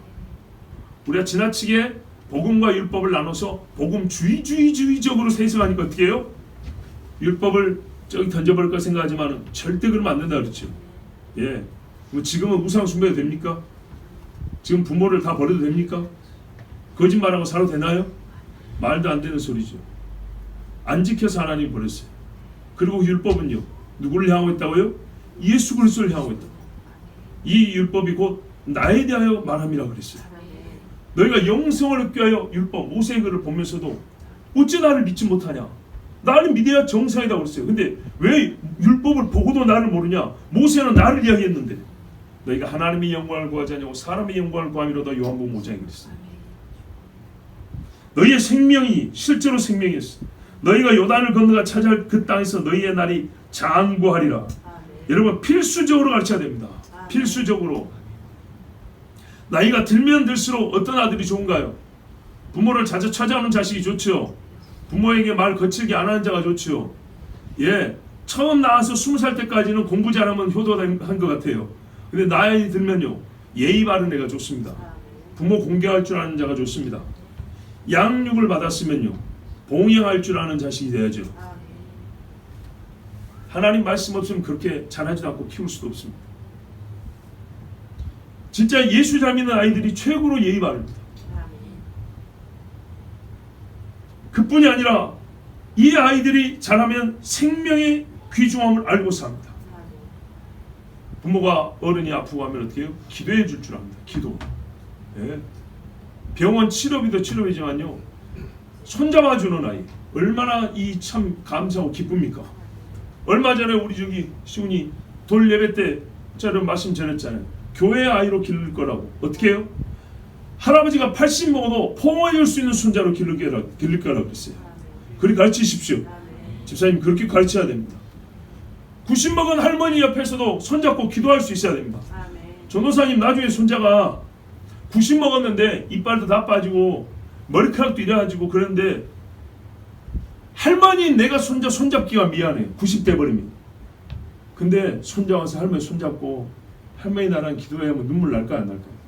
S1: 우리가 지나치게 복음과 율법을 나눠서 복음 주의적으로 해석하니까 어떻게 해요? 율법을 저기 던져버릴 거 생각하지만 절대 그러면 안 된다 그랬죠. 예, 뭐 지금은 우상 숭배도 됩니까? 지금 부모를 다 버려도 됩니까? 거짓말하고 살아도 되나요? 말도 안 되는 소리죠. 안 지켜서 하나님이 버렸어요. 그리고 율법은요, 누구를 향하고 있다고요? 예수 그리스도를 향하고 있다. 이 율법이 곧 나에 대하여 말함이라 그랬어요. 너희가 영성을 얻게 하여 율법, 모세의 글을 보면서도 어찌 나를 믿지 못하냐? 나는 믿어야 정상이다 그랬어요. 근데 왜 율법을 보고도 나를 모르냐? 모세는 나를 이야기했는데 너희가 하나님의 영광을 구하지 않냐고 사람의 영광을 구함이로다. 요한복음 5장에 그랬어요. 너희의 생명이 실제로 생명이었어. 너희가 요단을 건너가 찾아갈 그 땅에서 너희의 날이 장구하리라. 여러분 필수적으로 가르쳐야 됩니다. 필수적으로. 나이가 들면 들수록 어떤 아들이 좋은가요? 부모를 자주 찾아오는 자식이 좋죠. 부모에게 말 거칠게 안 하는 자가 좋죠. 예, 처음 나와서 20살 때까지는 공부 잘하면 효도한 것 같아요. 근데 나이 들면요, 예의 바른 애가 좋습니다. 부모 공경할 줄 아는 자가 좋습니다. 양육을 받았으면요, 봉양할 줄 아는 자식이 돼야죠. 하나님 말씀 없으면 그렇게 잘하지도 않고 키울 수도 없습니다. 진짜 예수 잘 믿는 아이들이 최고로 예의 바릅니다. 그뿐이 아니라 이 아이들이 자라면 생명의 귀중함을 알고 삽니다. 부모가 어른이 아프고 하면 어떻게 해요? 기도해 줄 줄 압니다. 기도. 예. 병원 치료비도 치료비지만요, 손잡아주는 아이 얼마나 이 참 감사하고 기쁩니까? 얼마 전에 우리 저기 시훈이 돌 예배 때 저는 말씀 전했잖아요. 교회 아이로 기를 거라고. 어떻게 해요? 할아버지가 80 먹어도 포옹해줄 수 있는 손자로 기를 거라고 그랬어요. 그렇게 가르치십시오. 집사님 그렇게 가르쳐야 됩니다. 90 먹은 할머니 옆에서도 손잡고 기도할 수 있어야 됩니다. 전도사님 나중에 손자가 90 먹었는데 이빨도 다 빠지고 머리카락도 이래가지고 그런데 할머니 내가 손자 손잡기가 미안해. 90 돼버리면. 근데 손자 와서 할머니 손잡고 할머니 나랑 기도해야 하면 눈물 날까요 안 날까요?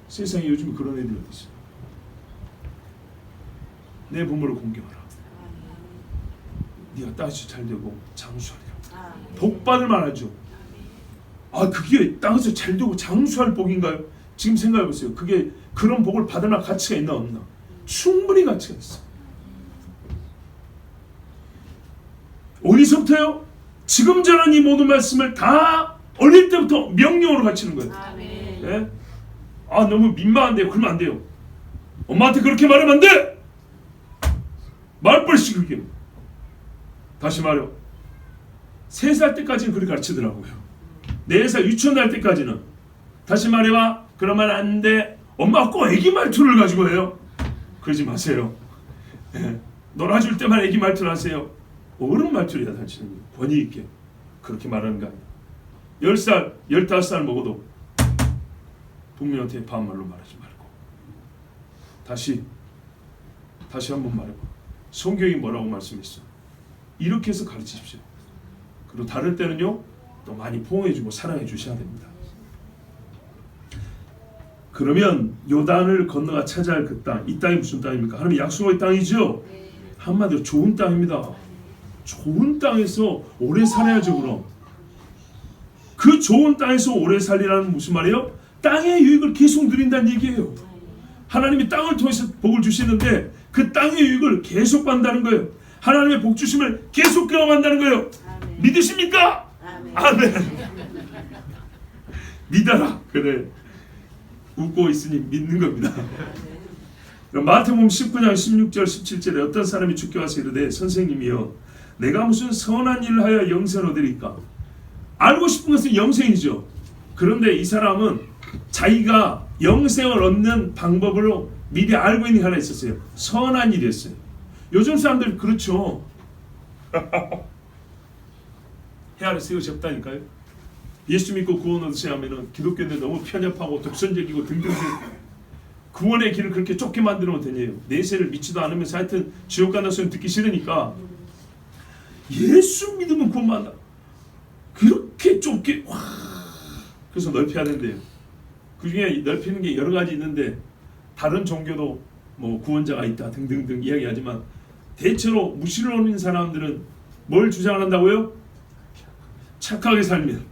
S1: 세상에 요즘 그런 애들이 어디 있어요. 내 부모를 공경하라. 네가 땅에서 잘되고 장수하리라. 복받을 만하죠. 아 그게 땅에서 잘되고 장수할 복인가요? 지금 생각해보세요. 그게 그런 복을 받을 만한 가치가 있나 없나? 충분히 가치가 있어. 어디서부터요? 지금 전한 이 모든 말씀을 다 어릴 때부터 명령으로 가르치는 거예요. 예? 아 너무 민망한데요. 그러면 안 돼요. 엄마한테 그렇게 말하면 안 돼! 말벌씩 그렇게. 다시 말해요. 3살 때까지는 그렇게 가르치더라고요. 4살 유치원 갈 때까지는. 다시 말해봐. 그러면 안 돼. 엄마가 꼭 애기 말투를 가지고 해요. 그러지 마세요. 예. 놀아줄 때만 애기 말투를 하세요. 어른 말투를 해야 다치는 거예요. 권위 있게. 그렇게 말하는 거 아니에요. 10살, 15살 먹어도 부모한테 반말로 말하지 말고. 다시 한번 말해봐. 성경이 뭐라고 말씀했어? 이렇게 해서 가르치십시오. 그리고 다를 때는요, 또 많이 포옹해주고 사랑해 주셔야 됩니다. 그러면 요단을 건너가 찾아야 그 땅, 이 땅이 무슨 땅입니까? 하나님의 약속의 땅이죠. 한마디로 좋은 땅입니다. 좋은 땅에서 오래 살아야죠. 그럼 그 좋은 땅에서 오래 살리라는 무슨 말이에요? 땅의 유익을 계속 누린다는 얘기예요. 하나님이 땅을 통해서 복을 주시는데 그 땅의 유익을 계속 받는다는 거예요. 하나님의 복 주심을 계속 경험한다는 거예요.
S2: 아멘.
S1: 믿으십니까? 아멘. 믿어라. 그래. 웃고 있으니 믿는 겁니다. 마태복음 19장 16절 17절에 어떤 사람이 주께 와서 이르되 선생님이여 내가 무슨 선한 일을 하여 영생을 얻으리까? 알고 싶은 것은 영생이죠. 그런데 이 사람은 자기가 영생을 얻는 방법으로 미리 알고 있는 게 하나 있었어요. 선한 일이었어요. 요즘 사람들 그렇죠. 헤아릴 새것이 없다니까요. 예수 믿고 구원 얻으세요 하면은 기독교인들 너무 편협하고 독선적이고 등등등 구원의 길을 그렇게 좁게 만들면 되냐요. 내세를 믿지도 않으면서 하여튼 지옥 간다는 소리 듣기 싫으니까 예수 믿으면 구원받는다. 그렇게 좁게 와 그래서 넓혀야 된대요. 그 중에 넓히는 게 여러 가지 있는데 다른 종교도 뭐 구원자가 있다 등등등 이야기하지만 대체로 무신론인 사람들은 뭘 주장한다고요? 착하게 살면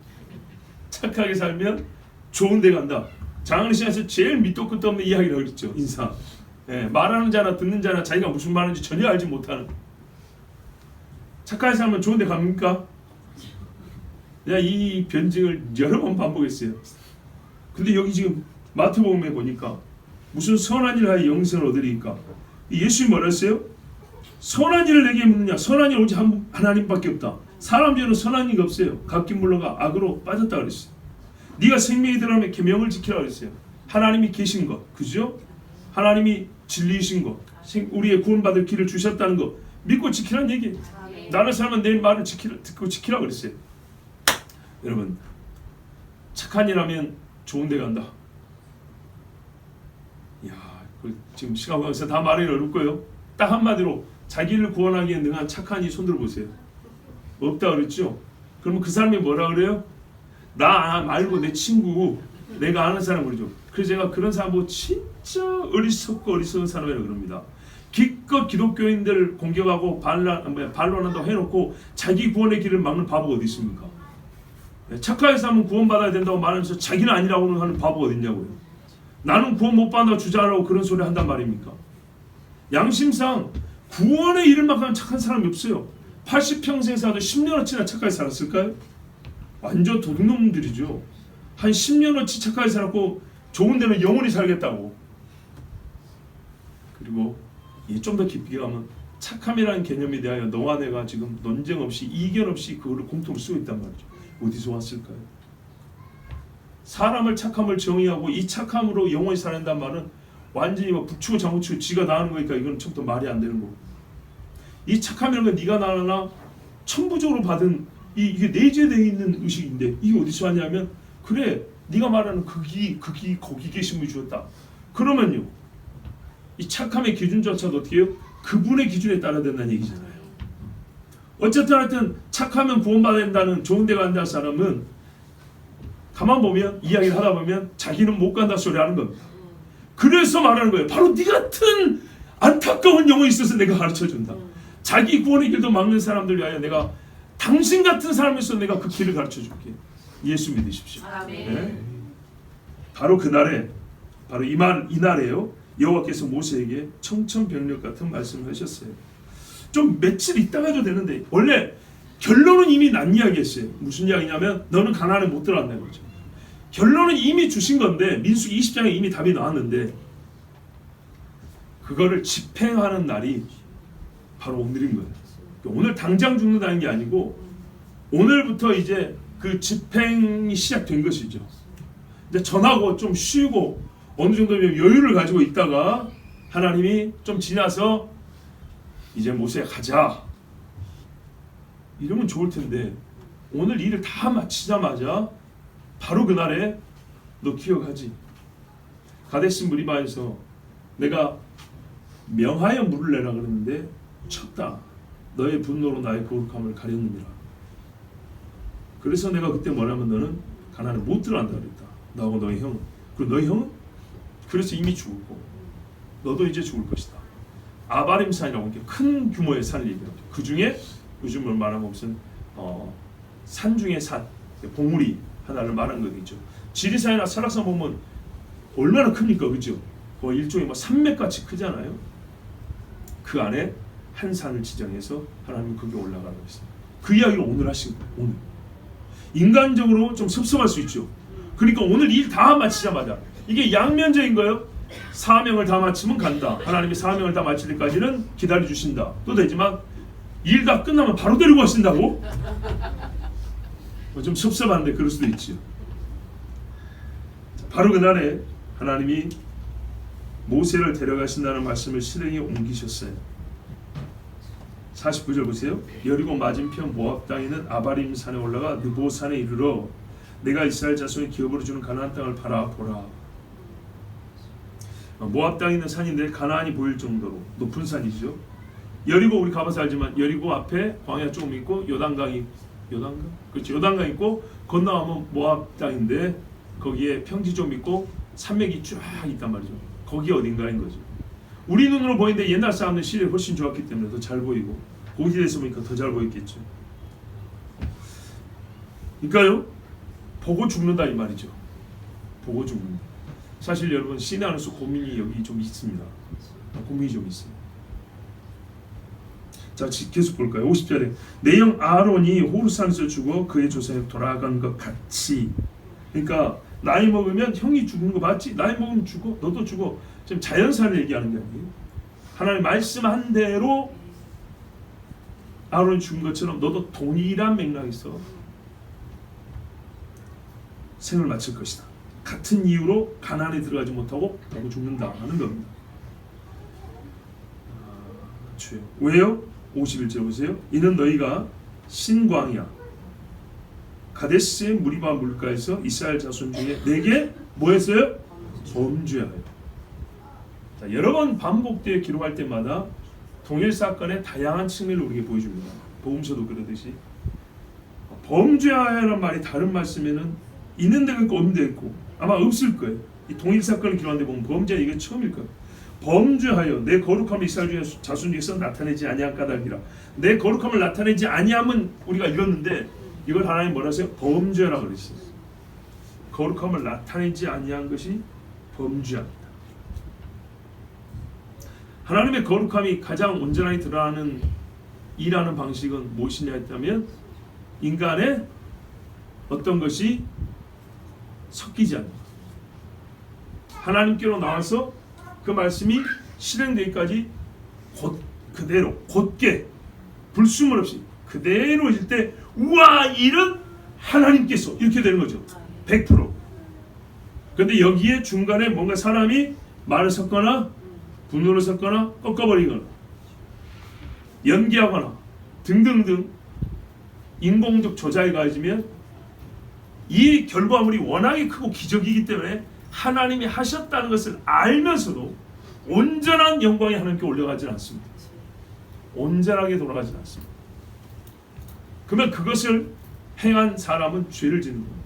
S1: 좋은 데 간다. 장안시에서 제일 밑도 끝도 없는 이야기를 그랬죠. 인사. 예, 말하는 자나 듣는 자나 자기가 무슨 말하는지 전혀 알지 못하는. 착하게 살면 좋은 데 갑니까? 내가 이 변증을 여러 번 반복했어요. 근데 여기 지금 마태복음에 보니까 무슨 선한 일을 하여 영생을 얻으리까? 예수님이 뭐라 했어요? 선한 일을 내게 묻느냐? 선한 일 오직 하나님밖에 없다. 사람 중에는 선한 이가 없어요. 각기 물러가 악으로 빠졌다 그랬어요. 네가 생명이 들어가면 계명을 지키라 그랬어요. 하나님이 계신 것, 그죠? 하나님이 진리이신 것, 우리의 구원받을 길을 주셨다는 것 믿고 지키라는 얘기예요. 나를 살면 내 말을 듣고 지키라 그랬어요. 여러분, 착한 일 하면 좋은 데 간다. 이야, 지금 시간 관계에서 다 말이 어렵고요. 딱 한마디로 자기를 구원하기에 능한 착한 이 손들어 보세요. 없다 그랬죠? 그러면 그 사람이 뭐라 그래요? 나 말고 내 친구, 내가 아는 사람 그러죠. 그래서 제가 그런 사람 보고 진짜 어리석은 사람이라고 그럽니다. 기껏 기독교인들 공격하고 반론한다고 해놓고 자기 구원의 길을 막는 바보가 어디 있습니까? 착하게 살면 구원받아야 된다고 말하면서 자기는 아니라고 하는 바보가 어디 있냐고요. 나는 구원 못 받는다고 주장하라고 그런 소리 한단 말입니까? 양심상 구원의 일을 막 하는 착한 사람이 없어요. 80평생 살아도 10년어치나 착하게 살았을까요? 완전 도둑놈들이죠. 한 10년어치 착하게 살았고 좋은 데는 영원히 살겠다고. 그리고 좀 더 깊게 가면 착함이라는 개념에 대하여 너와 내가 지금 논쟁 없이 이견 없이 그거를 공통으로 쓰고 있단 말이죠. 어디서 왔을까요? 사람을 착함을 정의하고 이 착함으로 영원히 살아낸다는 말은 완전히 뭐 북치고 장구치고 지가 다 하는 거니까 이건 처음부터 말이 안 되는 거고. 이 착함이라는 건 네가 나나 천부적으로 받은 이게 내재되어 있는 의식인데 이게 어디서 왔냐면 그래 네가 말하는 거기 계신 분이 주었다. 그러면요 이 착함의 기준조차도 어떻게 해요? 그분의 기준에 따라야 된다는 얘기잖아요. 어쨌든 하여튼 착하면 구원받아야 된다는 좋은 데 간다는 사람은 가만 보면 이야기를 하다 보면 자기는 못 간다 소리 하는 겁니다. 그래서 말하는 거예요. 바로 네 같은 안타까운 영혼이 있어서 내가 가르쳐준다. 자기 구원의 길도 막는 사람들 위하여 내가 당신 같은 사람에서 내가 그 길을 가르쳐줄게. 예수 믿으십시오. 네? 바로 그날에 바로 이날에요. 여호와께서 모세에게 청천벽력 같은 말씀을 하셨어요. 좀 며칠 있다가 해도 되는데 원래 결론은 이미 난 이야기였어요. 무슨 이야기냐면 너는 가나안에 못 들어간다는 거죠. 결론은 이미 주신 건데 민수기 20장에 이미 답이 나왔는데 그거를 집행하는 날이 바로 오늘인 거예요. 오늘 당장 죽는다는 게 아니고 오늘부터 이제 그 집행이 시작된 것이죠. 이제 전하고 좀 쉬고 어느 정도면 여유를 가지고 있다가 하나님이 좀 지나서 이제 모세야 가자 이러면 좋을 텐데 오늘 일을 다 마치자마자 바로 그날에 너 기억하지? 가데스 무리바에서 내가 명하여 물을 내라 그랬는데 쳤다. 너의 분노로 나의 거룩함을 가렸느니라. 그래서 내가 그때 뭐냐면 너는 가나안에 못 들어간다 그랬다. 너하고 너의 형은. 그리고 너의 형은? 그래서 이미 죽었고 너도 이제 죽을 것이다. 아바림산이라고 이렇게 큰 규모의 산을 얘기하죠. 그 중에 요즘을 말하면 무슨 산 중에 산, 봉우리 하나를 말하는 거겠죠. 지리산이나 설악산 보면 얼마나 큽니까, 그죠? 일종의 산맥같이 크잖아요. 그 안에 한 산을 지정해서 하나님은 거기 올라가라고 했어요. 그 이야기를 오늘 하신 거예요. 오늘 인간적으로 좀 섭섭할 수 있죠. 그러니까 오늘 일 다 마치자마자 이게 양면적인 거예요. 사명을 다 마치면 간다. 하나님이 사명을 다 마칠 때까지는 기다려 주신다. 또 되지만 일 다 끝나면 바로 데리고 가신다고? 좀 섭섭한데 그럴 수도 있죠. 바로 그날에 하나님이 모세를 데려가신다는 말씀을 실행에 옮기셨어요. 49절 보세요. 여리고 맞은편 모압 땅에 있는 아바림 산에 올라가 느보 산에 이르러 내가 이스라엘 자손의 기업으로 주는 가나안 땅을 바라보라. 모압 땅에 있는 산인데 가나안이 보일 정도로 높은 산이죠. 여리고 우리 가봐서 알지만 여리고 앞에 광야 조금 있고 요단강 그렇죠. 요단강 있고 건너가면 모압 땅인데 거기에 평지 좀 있고 산맥이 쫙 있단 말이죠. 거기 어딘가인 거죠. 우리 눈으로 보이는데 옛날 사람들 시력이 훨씬 좋았기 때문에 더 잘 보이고 고지대에서 보니까 더 잘 보였겠죠. 그러니까요, 보고 죽는다 이 말이죠. 보고 죽는다. 사실 여러분 신의 안에서 고민이 여기 좀 있습니다. 고민이 좀 있어요. 자, 계속 볼까요? 50절에 내 형 아론이 호르산에서 죽어 그의 조상에 돌아간 것 같이. 그러니까 나이 먹으면 형이 죽는 거 맞지? 나이 먹으면 죽어. 너도 죽어. 지금 자연사를 얘기하는 게 아니에요. 하나님 말씀한 대로 아론이 죽은 것처럼 너도 동일한 맥락에서 생을 마칠 것이다. 같은 이유로 가나안에 들어가지 못하고 보고 죽는다 하는 겁니다. 왜요? 51절 보세요. 이는 너희가 신광야 가데스의 무리바 물가에서 이스라엘 자손 중에 내게 뭐 했어요? 범죄하여. 자, 여러 번 반복되어 기록할 때마다 동일 사건의 다양한 측면을 우리에게 보여줍니다. 복음서도 그러듯이 범죄하여라는 말이 다른 말씀에는 있는 데가 있고 없는 데가 있고 아마 없을 거예요. 이 동일 사건을 기록하는데 보면 범죄 이게 처음일 거예요. 범죄하여 내 거룩함을 이스라엘 자손 중에서 나타내지 아니한 까닭이라. 내 거룩함을 나타내지 아니함은 우리가 읽었는데 이걸 하나님 뭐라 하세요? 범죄라고 그랬어요. 거룩함을 나타내지 아니한 것이 범죄합니다. 하나님의 거룩함이 가장 온전하게 드러나는 일하는 방식은 무엇이냐 했다면 인간의 어떤 것이 섞이지 않는 것. 하나님께로 나와서 그 말씀이 실행되기까지 그대로 곧게 불순물 없이 그대로 일 때 우와 이런 하나님께서 이렇게 되는 거죠. 100%. 그런데 여기에 중간에 뭔가 사람이 말을 섞거나 분노를 섞거나 꺾어버리거나 연기하거나 등등등 인공적 조작이 가해지면 이 결과물이 워낙에 크고 기적이기 때문에 하나님이 하셨다는 것을 알면서도 온전한 영광이 하나님께 올려가지 않습니다. 온전하게 돌아가지 않습니다. 그러면 그것을 행한 사람은 죄를 짓는 겁니다.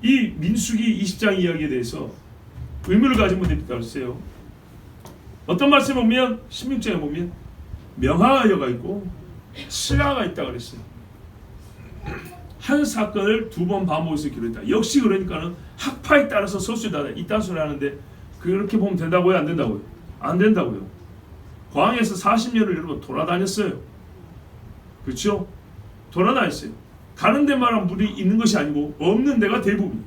S1: 이 민수기 20장 이야기에 대해서 의문을 가진 분들이 있다고 했어요. 어떤 말씀을 보면 16장에 보면 명하여가 있고 실하가 있다고 그랬어요. 한 사건을 두 번 반복해서 기록했다. 역시 그러니까는 학파에 따라서 서술이 다르다. 이딴 소리 하는데 그렇게 보면 된다고요? 안 된다고요? 안 된다고요. 광야에서 40년을 여러분 돌아다녔어요. 그렇죠? 돌아다녔어요. 가는 데만 물이 있는 것이 아니고 없는 데가 대부분.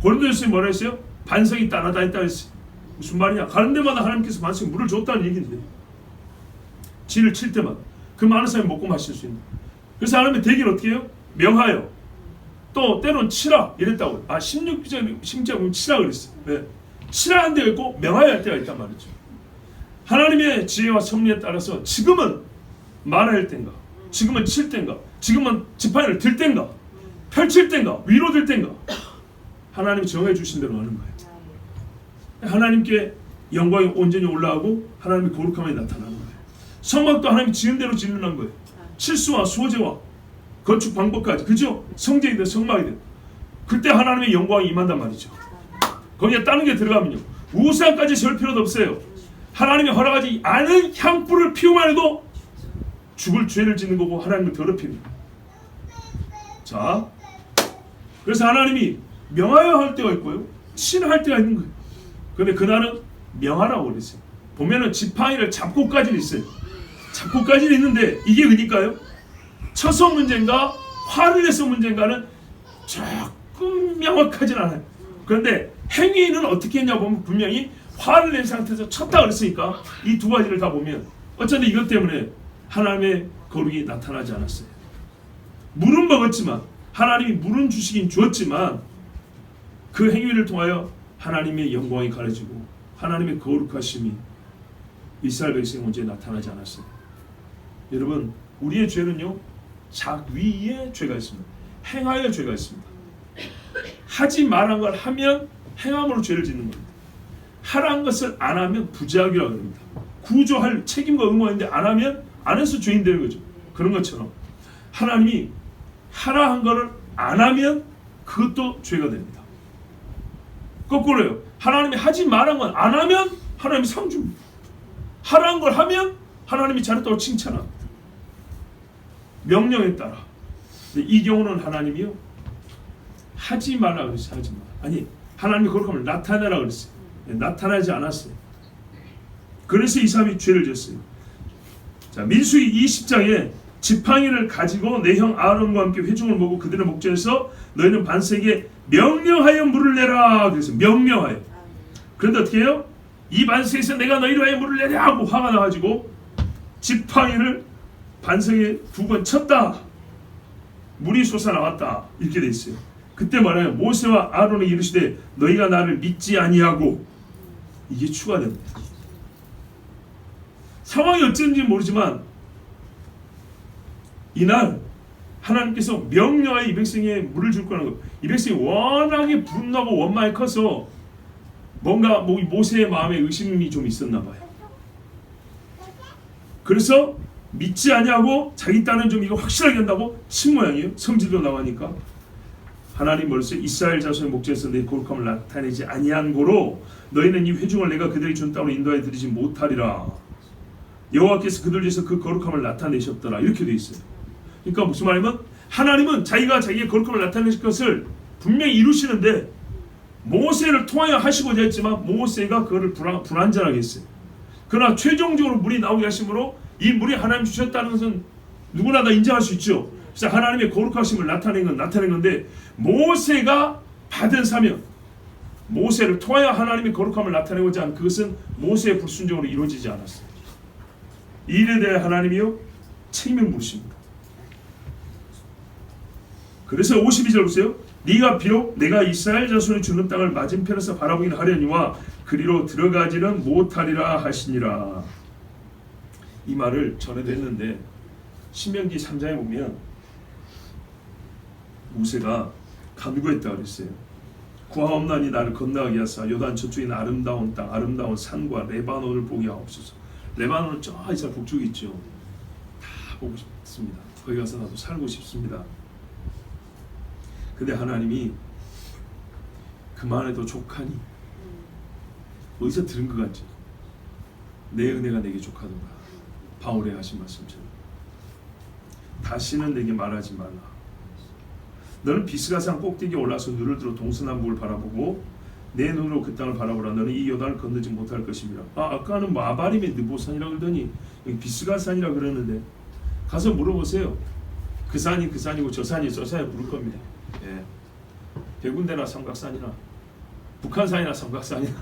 S1: 고린도전서에 뭐라 했어요? 반석이 따라다녔다 했어요. 무슨 말이냐? 가는 데마다 하나님께서 반석에 물을 줬다는 얘기인데 진을 칠 때마다 그 많은 사람이 먹고 마실 수 있는. 그래서 하나님의 대기를 어떻게 해요? 명하여. 또 때론 치라 이랬다고요. 16장 보면 치라 그랬어요. 네. 치라 한 데가 있고 명하여 할 때가 있단 말이죠. 하나님의 지혜와 섭리에 따라서 지금은 말할 때인가, 지금은 칠 때인가, 지금은 지팡이를 들 때인가, 펼칠 때인가, 위로 들 때인가 하나님이 정해 주신 대로 하는 거예요. 하나님께 영광이 온전히 올라가고 하나님의 거룩함이 나타나는 거예요. 성막도 하나님이 지은 대로 짓는 거예요. 칠수와 소재와 건축 방법까지, 그죠? 성전이든 성막이든 그때 하나님의 영광이 임한단 말이죠. 거기에 다른 게 들어가면요 우상까지 절 필요도 없어요. 하나님이 허락하지 않은 향불을 피우만 해도 죽을 죄를 짓는 거고 하나님을 더럽힙니다. 자, 그래서 하나님이 명하여 할 때가 있고요, 친할 때가 있는 거예요. 근데 그날은 명하라고 그랬어요. 보면은 지팡이를 잡고까지는 있어요. 잡고까지는 있는데 이게 그니까요, 쳐서 문제인가 화를 내서 문제인가는 조금 명확하진 않아요. 그런데 행위는 어떻게 했냐 보면 분명히 화를 낸 상태에서 쳤다 그랬으니까 이 두 가지를 다 보면 어쨌든 이것 때문에 하나님의 거룩이 나타나지 않았어요. 물은 먹었지만, 하나님이 물은 주시긴 주었지만 그 행위를 통하여 하나님의 영광이 가려지고 하나님의 거룩하심이 이스라엘 백성 문제에 나타나지 않았어요. 여러분, 우리의 죄는요, 작위에 죄가 있습니다. 행하여 죄가 있습니다. 하지 말한 걸 하면 행함으로 죄를 짓는 겁니다. 하라는 것을 안 하면 부작위라고 합니다. 구조할 책임과 의무가 있는데 안 하면 안 해서 죄인 되는 거죠. 그런 것처럼 하나님이 하라 한 거를 안 하면 그것도 죄가 됩니다. 거꾸로요. 하나님이 하지 말한 건 안 하면 하나님이 상 줍니다. 하라는 걸 하면 하나님이 잘했다고 칭찬합니다. 명령에 따라. 근데 이 경우는 하나님이요, 하지 말라 그랬어요. 하지 마. 아니, 하나님이 거룩함을 나타내라 그랬어요. 나타나지 않았어요. 그래서 이 사람이 죄를 졌어요. 자, 민수기 20장에 지팡이를 가지고 내 형 아론과 함께 회중을 모으고 그들의 목전에서 너희는 반석에게 명령하여 물을 내라. 그래서 명령하여. 그런데 어떻게 해요? 이 반석에서 내가 너희를 위하여 물을 내라 하고 화가 나가지고 지팡이를 반석에 2번 쳤다. 물이 솟아나왔다. 이렇게 돼 있어요. 그때 말하여 모세와 아론이 이르시되 너희가 나를 믿지 아니하고, 이게 추가됩니다. 상황이 어쩐지 모르지만 이날 하나님께서 명령하여 이 백성에 물을 줄 거라는 거. 이 백성이 워낙에 분노하고 원망이 커서 뭔가 모세의 마음에 의심이 좀 있었나 봐요. 그래서 믿지 아니하고 자기 딴은 좀 이거 확실하게 한다고 친 모양이에요. 성질도 나가니까. 하나님 벌써 이스라엘 자손의 목전에서 내 거룩함을 나타내지 아니한 고로 너희는 이 회중을 내가 그들이 준 땅으로 인도하여 드리지 못하리라. 여호와께서 그들 위해서 그 거룩함을 나타내셨더라. 이렇게 돼 있어요. 그러니까 무슨 말이면 하나님은 자기가 자기의 거룩함을 나타내실 것을 분명히 이루시는데 모세를 통하여 하시고자 했지만 모세가 그거를 불완전하게 했어요. 그러나 최종적으로 물이 나오게 하심으로 이 물이 하나님 주셨다는 것은 누구나 다 인정할 수 있죠. 그래서 하나님의 거룩하심을 나타낸 건데 모세가 받은 사명, 모세를 통하여 하나님의 거룩함을 나타내고자 한 그것은 모세의 불순종으로 이루어지지 않았어요. 이 일에 대해 하나님이요, 책임을 물으십니다. 그래서 52절 보세요. 네가 비록 내가 이스라엘 자손이 주는 땅을 맞은편에서 바라보긴 하려니와 그리로 들어가지는 못하리라 하시니라. 이 말을 전에도 했는데 신명기 3장에 보면 모세가 간구했다 그랬어요. 구하옵나니 나를 건너가게 하사 요단 저쪽에 있는 아름다운 땅, 아름다운 산과 레바논을 보게 하옵소서. 레바논은 저 이스라엘 북쪽에 있죠. 다 보고 싶습니다. 거기 가서 나도 살고 싶습니다. 근데 하나님이 그만해도 족하니, 어디서 들은 것 같죠? 내 은혜가 내게 족하도다. 바울의 하신 말씀처럼 다시는 내게 말하지 말라. 너는 비스가산 꼭대기에 올라서 눈을 들어 동서남북을 바라보고 내 눈으로 그 땅을 바라보라. 너는 이 요단을 건너지 못할 것입니다. 아까는 아바림의 느보산이라고 그러더니 여기 비스가산이라고 그러는데 가서 물어보세요. 그 산이 그 산이고 저 산이 저 산이 부를 겁니다. 예. 백운대나 삼각산이나 북한산이나 삼각산이나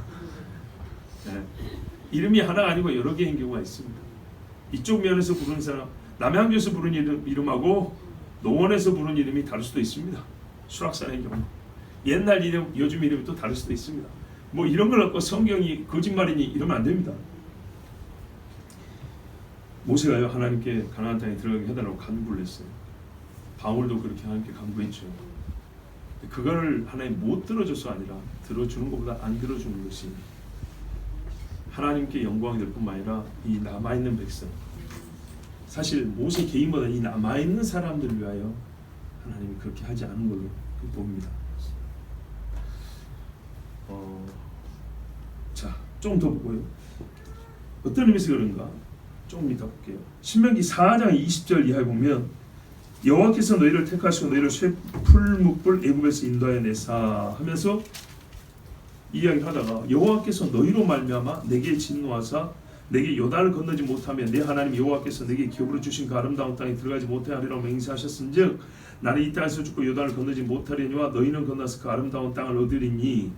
S1: 예. 이름이 하나가 아니고 여러 개인 경우가 있습니다. 이쪽 면에서 부르는 사람, 남양주에서 부르는 이름하고 노원에서 부르는 이름이 다를 수도 있습니다. 수락산의 경우 옛날 이름, 요즘 이름이 또 다를 수도 있습니다. 뭐 이런 걸 갖고 성경이 거짓말이니 이러면 안 됩니다. 모세가요, 하나님께 가나안 땅에 들어가게 해달라고 간구를 했어요. 바울도 그렇게 하나님께 간구했죠. 그거를 하나님 못 들어줘서 아니라 들어주는 것보다 안 들어주는 것이 하나님께 영광이 될 뿐만 아니라 이 남아있는 백성, 사실 모세 개인보다 이 남아있는 사람들을 위하여 하나님이 그렇게 하지 않은 걸로 봅니다. 자, 좀 더 보고요. 어떤 의미에서 그런가? 조금 이따 볼게요. 신명기 4장 20절 이하에 보면 여호와께서 너희를 택하시고 너희를 쇠풀무불 애굽에서 인도하여 내사 하면서 이야기하다가 여호와께서 너희로 말미암아 내게 진노하사 내게 요단을 건너지 못하며 내 하나님 여호와께서 내게 기업으로 주신 그 아름다운 땅에 들어가지 못해 하리라고 맹세하셨은즉 나는 이 땅에서 죽고 요단을 건너지 못하려니와 너희는 건너서 그 아름다운 땅을 얻으리니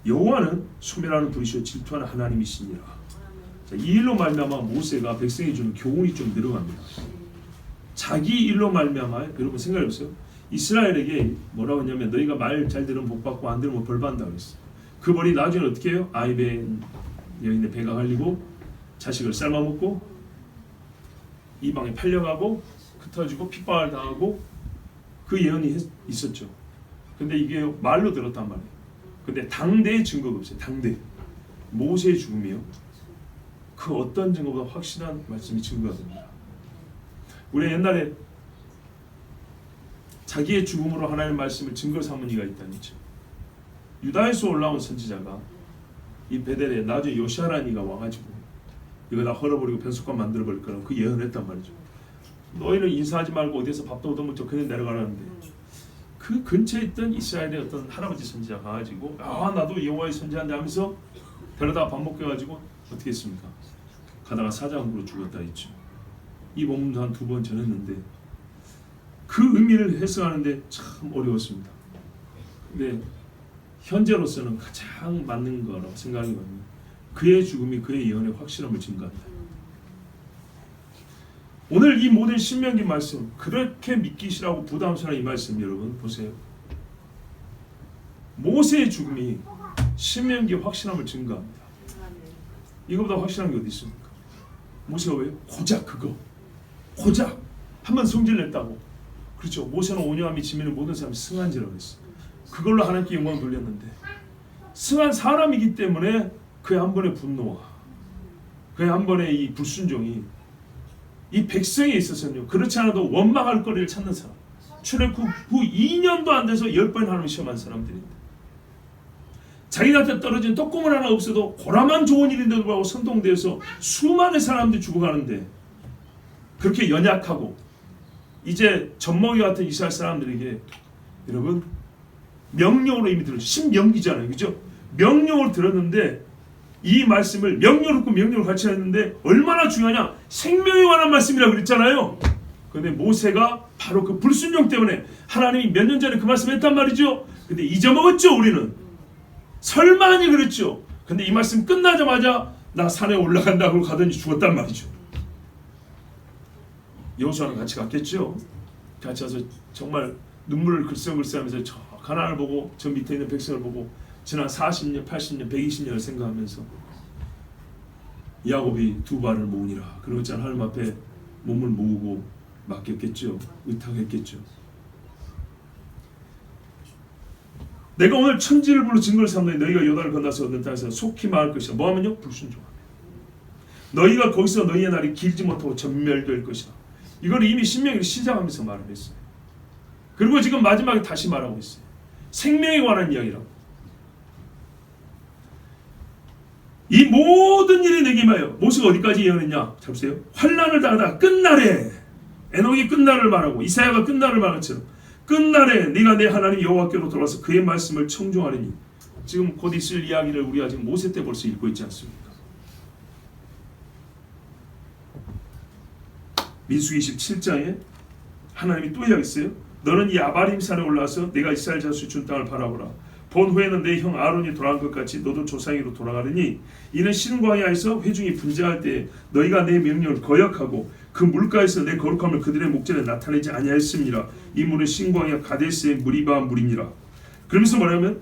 S1: 여호와는 소멸하는 불이시오 질투하는 하나님이시니라. 자, 이 일로 말미암아 모세가 백성이 주는 교훈이 좀 늘어갑니다. 자기 일로 말미암아 여러분 생각해보세요. 이스라엘에게 뭐라고 했냐면 너희가 말 잘 들으면 복 받고 안 들으면 벌 받는다고 했어요. 그 벌이 나중에 어떻게 해요? 아이벤 여인의 배가 갈리고 자식을 삶아먹고 이방에 팔려가고 흩어지고 핍박을 당하고 그 예언이 있었죠. 근데 이게 말로 들었단 말이에요. 근데 당대의 증거가 없어요. 당대 모세의 죽음이요. 그 어떤 증거보다 확실한 말씀이 증거가 됩니다. 우리 옛날에 자기의 죽음으로 하나님의 말씀을 증거 삼은 이가 있다니죠. 유다에서 올라온 선지자가 이 베델에 나중에 요시아라는 이가 와가지고 이거 다 헐어버리고 변속관 만들어버릴 거라고 그 예언을 했단 말이죠. 너희는 인사하지 말고 어디서 밥도 얻어먹죠. 그냥 내려가라는데 그 근처에 있던 이스라엘의 어떤 할아버지 선지자가 가가지고 나도 여호와의 선지자인데 하면서 데려다가 밥 먹게 해가지고 어떻게 했습니까? 가다가 사자함으로 죽었다 했죠. 이 본문도 한 2번 전했는데 그 의미를 해석하는데 참 어려웠습니다. 근데 현재로서는 가장 맞는 거라고 생각하는 겁니다. 그의 죽음이 그의 예언의 확실함을 증거한다. 오늘 이 모든 신명기 말씀 그렇게 믿기 싫어하고 부담스러운 이 말씀 여러분 보세요. 모세의 죽음이 신명기 확실함을 증거합니다. 이거보다 확실한 게 어디 있습니까? 모세가 왜요? 고작 한번 성질냈다고. 그렇죠. 모세는 온유함이 지면은 모든 사람이 승한지라고 했어요. 그걸로 하나님께 영광을 돌렸는데 승한 사람이기 때문에 그의 한 번의 분노와 그의 한 번의 이 불순종이 이 백성에 있어서는요. 그렇지 않아도 원망할 거리를 찾는 사람. 출애굽 후 2년도 안 돼서 10번 하나님을 시험한 사람들인데 자기한테 떨어진 떡고물 하나 없어도 고라만 좋은 일인데도 불구하고 선동대에서 수많은 사람들이 죽어가는데 그렇게 연약하고 이제 젖먹이 같은 이스라엘 사람들에게 여러분 명령으로 이미 들었죠. 신명기잖아요. 그죠? 명령을 들었는데 이 말씀을 명령을 듣고 명령을 같이 했는데 얼마나 중요하냐. 생명에 관한 말씀이라고 그랬잖아요. 그런데 모세가 바로 그 불순종 때문에 하나님이 몇 년 전에 그 말씀을 했단 말이죠. 근데 잊어먹었죠. 우리는. 설마니 그랬죠. 근데 이 말씀 끝나자마자 나 산에 올라간다고 가더니 죽었단 말이죠. 여호수아는 같이 갔겠죠. 같이 가서 정말 눈물을 글썽글썽하면서 저 가나안을 보고 저 밑에 있는 백성을 보고 지난 40년, 80년, 120년을 생각하면서 야곱이 2발을 모으니라. 그러고 있잖아. 하나님 앞에 몸을 모으고 맡겼겠죠. 의탁했겠죠. 내가 오늘 천지를 불러 증거를 삼노니 너희가 요단을 건너서 얻는 땅에서 속히 망할 것이다. 뭐하면요? 불순종하면. 너희가 거기서 너희의 날이 길지 못하고 전멸될 것이다. 이걸 이미 신명기를 시작하면서 말을 했어요. 그리고 지금 마지막에 다시 말하고 있어요. 생명에 관한 이야기라고. 이 모든 일이 내게 임하여 모세가 어디까지 예언했냐? 자 보세요. 환난을 당하다가 끝날에 에녹이 끝날을 말하고 이사야가 끝날을 말한 것처럼 끝날에 네가 내 하나님 여호와께로 돌아와서 그의 말씀을 청종하리니 지금 곧 있을 이야기를 우리가 지금 모세 때 벌써 읽고 있지 않습니까? 민수기 27장에 하나님이 또 이야기했어요. 너는 이 아바림 산에 올라와서 내가 이스라엘 자손이 준 땅을 바라보라. 본 후에는 내 형 아론이 돌아간 것 같이 너도 조상이로 돌아가느니 이는 신광야에서 회중이 분쟁할 때 너희가 내 명령을 거역하고 그 물가에서 내 거룩함을 그들의 목전에 나타내지 아니하였음이라. 이 물은 신광야 가데스의 무리바 물이니라. 그러면서 뭐냐면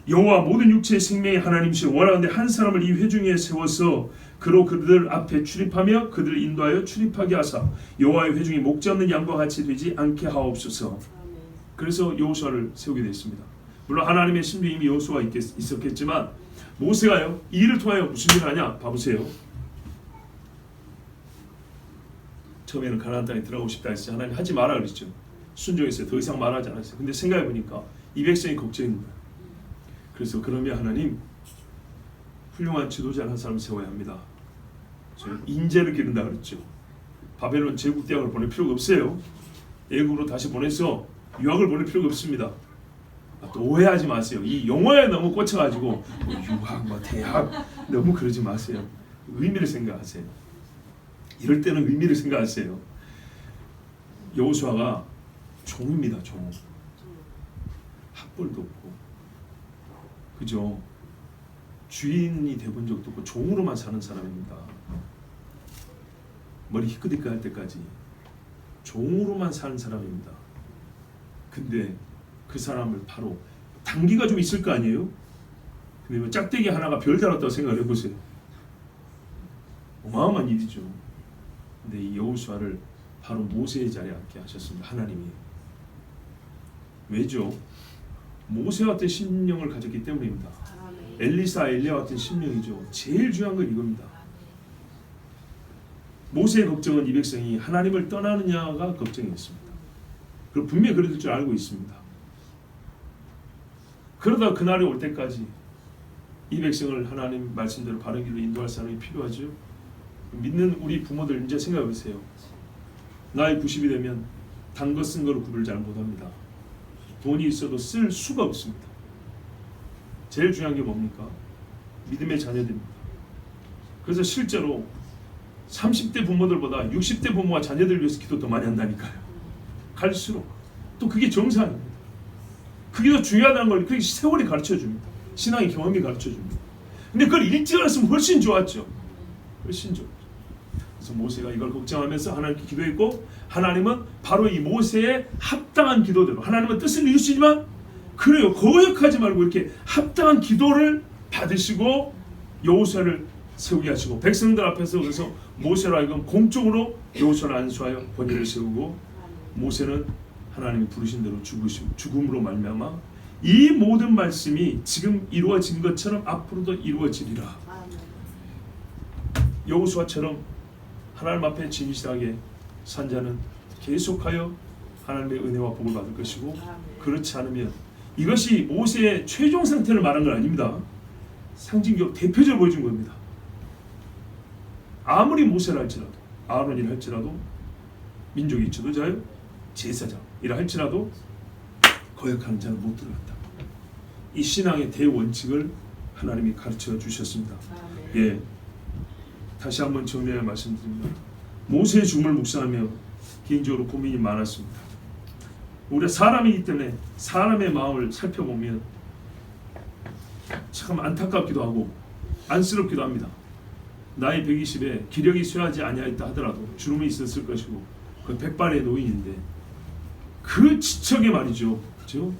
S1: 여호와 모든 육체의 생명의 하나님이시여 원하건대 한 사람을 이 회중에 세워서 그로 그들 앞에 출입하며 그들을 인도하여 출입하게 하사 여호와의 회중이 목자 없는 양과 같이 되지 않게 하옵소서. 그래서 여호수아를 세우게 됐습니다. 물론 하나님의 심정이 이미 여호수아가 있었겠지만 모세가요 이 일을 통하여 무슨 일을 하냐? 봐보세요. 처음에는 가나안 땅에 들어가고 싶다 했어요. 하나님 하지 마라 그랬죠. 순종했어요. 더 이상 말하지 않았어요. 근데 생각해보니까 이 백성이 걱정인 거예요. 그래서 그러면 하나님 훌륭한 지도자 한 사람 세워야 합니다. 인재를 기른다 그랬죠. 바벨론 제국 대학을 보낼 필요가 없어요. 애국으로 다시 보내서 유학을 보낼 필요가 없습니다. 또 오해하지 마세요. 이 용어에 너무 꽂혀가지고 뭐 유학, 뭐 대학 너무 그러지 마세요. 의미를 생각하세요. 이럴 때는 의미를 생각하세요. 여호수아가 종입니다. 종. 학벌도 없고, 그죠? 주인이 돼본 적도 없고 종으로만 사는 사람입니다. 머리 희끗희끗할 때까지 종으로만 사는 사람입니다. 근데 그 사람을 바로 단기가 좀 있을 거 아니에요? 근데 뭐 짝대기 하나가 별 달았다고 생각을 해보세요. 어마어마한 일이죠. 근데 이 여호수아를 바로 모세의 자리에 앉게 하셨습니다. 하나님이. 왜죠? 모세와 같은 심령을 가졌기 때문입니다. 엘리사, 엘리야 같은 심령이죠. 제일 중요한 건 이겁니다. 모세의 걱정은 이 백성이 하나님을 떠나느냐가 걱정이었습니다. 그리고 분명히 그랬을 줄 알고 있습니다. 그러다 그날이 올 때까지 이 백성을 하나님 말씀대로 바른 길로 인도할 사람이 필요하죠. 믿는 우리 부모들 이제 생각해 보세요. 나이 90이 되면 단 거 쓴 거로 구분을 잘 못합니다. 돈이 있어도 쓸 수가 없습니다. 제일 중요한 게 뭡니까? 믿음의 자녀들입니다. 그래서 실제로 30대 부모들보다 60대 부모와 자녀들 위해서 기도 더 많이 한다니까요. 갈수록 또 그게 정상입니다. 그게 더 중요하다는 걸 그게 세월이 가르쳐줍니다. 신앙의 경험이 가르쳐줍니다. 근데 그걸 일찍 알았으면 훨씬 좋았죠. 훨씬 좋았죠. 그래서 모세가 이걸 걱정하면서 하나님께 기도했고, 하나님은 바로 이 모세의 합당한 기도대로, 하나님은 뜻을 이루시지만 그래요, 거역하지 말고 이렇게 합당한 기도를 받으시고 여호수아를 세우게 하시고, 백성들 앞에서 그래서 모세로 하여금 공적으로 여호수아를 안수하여 번제를 세우고, 모세는 하나님이 부르신 대로 죽음으로 말미암아 이 모든 말씀이 지금 이루어진 것처럼 앞으로도 이루어지리라. 여호수아처럼 하나님 앞에 진실하게 산 자는 계속하여 하나님의 은혜와 복을 받을 것이고, 그렇지 않으면, 이것이 모세의 최종 상태를 말한 건 아닙니다. 상징적 대표적으로 보여준 겁니다. 아무리 모세라 할지라도, 아론이라 할지라도, 민족의 지도자요, 제사장이라 할지라도 거역하는 자는 못 들어간다. 이 신앙의 대원칙을 하나님이 가르쳐 주셨습니다. 예, 다시 한번 정리하여 말씀드립니다. 모세의 죽음을 묵상하며 개인적으로 고민이 많았습니다. 우리가 사람이기 때문에 사람의 마음을 살펴보면 참 안타깝기도 하고 안쓰럽기도 합니다. 나이 120에 기력이 쇠하지 아니하였다 하더라도 주름이 있었을 것이고, 그 백발의 노인인데 그 지척에 말이죠, 그렇죠?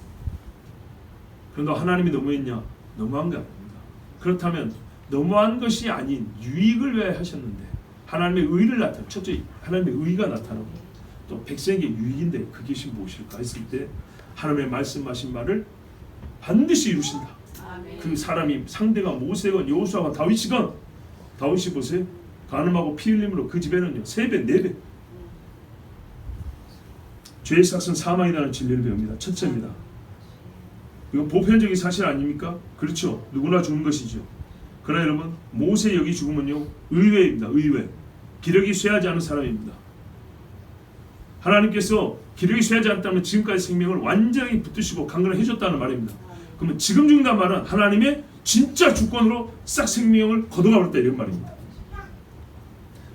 S1: 그런데 하나님이 너무했냐? 너무한 게 아닙니다. 그렇다면 너무한 것이 아닌 유익을 위해 하셨는데, 하나님의 의를 나타내, 첫째 하나님의 의가 나타나고 또 백성에게 유익인데 그것이 무엇일까 했을 때 하나님의 말씀하신 말을 반드시 이루신다. 아멘. 그 사람이 상대가 모세건 여호수아건 다윗이건, 다윗이 보세요, 간음하고 피 흘림으로 그 집에는요 3배 4배 죄의 삭은 사망이라는 진리를 배웁니다. 첫째입니다. 이건 보편적인 사실 아닙니까? 그렇죠. 누구나 죽는 것이죠. 그러나 여러분, 모세 여기 죽으면요 의외입니다. 의외. 기력이 쇠하지 않은 사람입니다. 하나님께서 기력이 쇠하지 않다면 지금까지 생명을 완전히 붙드시고 강건을 해줬다는 말입니다. 그러면 지금 죽는다는 말은 하나님의 진짜 주권으로 싹 생명을 거둬가 버렸다 이런 말입니다.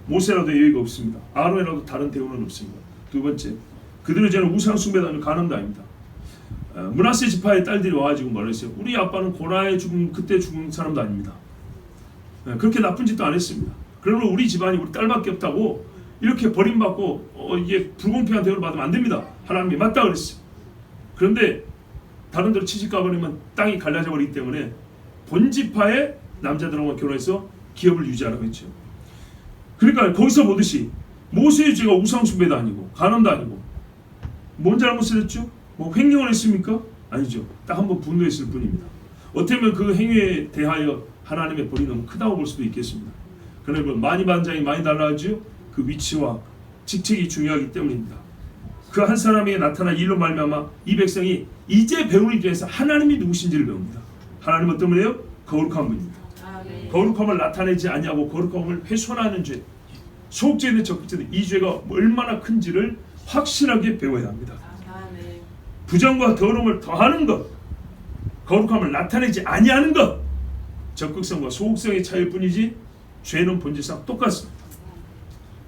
S1: 모세라도 예의가 없습니다. 아론이라도 다른 대우는 없습니다. 두 번째, 그들의 죄는 우상 숭배다, 간음도 아닙니다. 므낫세 지파의 딸들이 와가지고 말했어요. 우리 아빠는 고라의 죽은 그때 죽은 사람도 아닙니다. 그렇게 나쁜 짓도 안 했습니다. 그러므로 우리 집안이 우리 딸밖에 없다고 이렇게 버림받고 이게 불공평한 대우를 받으면 안 됩니다. 하나님이 맞다 그랬어요. 그런데 다른 데로 취직가 버리면 땅이 갈라져 버리기 때문에 본지파의 남자들하고 결혼해서 기업을 유지하라고 했죠. 그러니까 거기서 보듯이 모세의 죄가 우상 숭배도 아니고 간음도 아니고 뭔 잘못을 했죠? 뭐 횡령을 했습니까? 아니죠. 딱 한 번 분노했을 뿐입니다. 어떻게 보면 그 행위에 대하여 하나님의 벌이 너무 크다고 볼 수도 있겠습니다. 그러나 많이 반장이 많이 달라지죠. 그 위치와 직책이 중요하기 때문입니다. 그 한 사람에게 나타난 일로 말미암아 이 백성이 이제 배우는 입장에서 하나님이 누구신지를 배웁니다. 하나님은 어떤 분이에요? 거룩한 분입니다. 거룩함을 나타내지 아니하고 거룩함을 훼손하는 죄, 소극적이든 적극적이든 이 죄가 얼마나 큰지를 확실하게 배워야 합니다.
S2: 아멘.
S1: 부정과 더러움을 더하는 것, 거룩함을 나타내지 아니하는 것, 적극성과 소극성의 차이일 뿐이지 죄는 본질상 똑같습니다.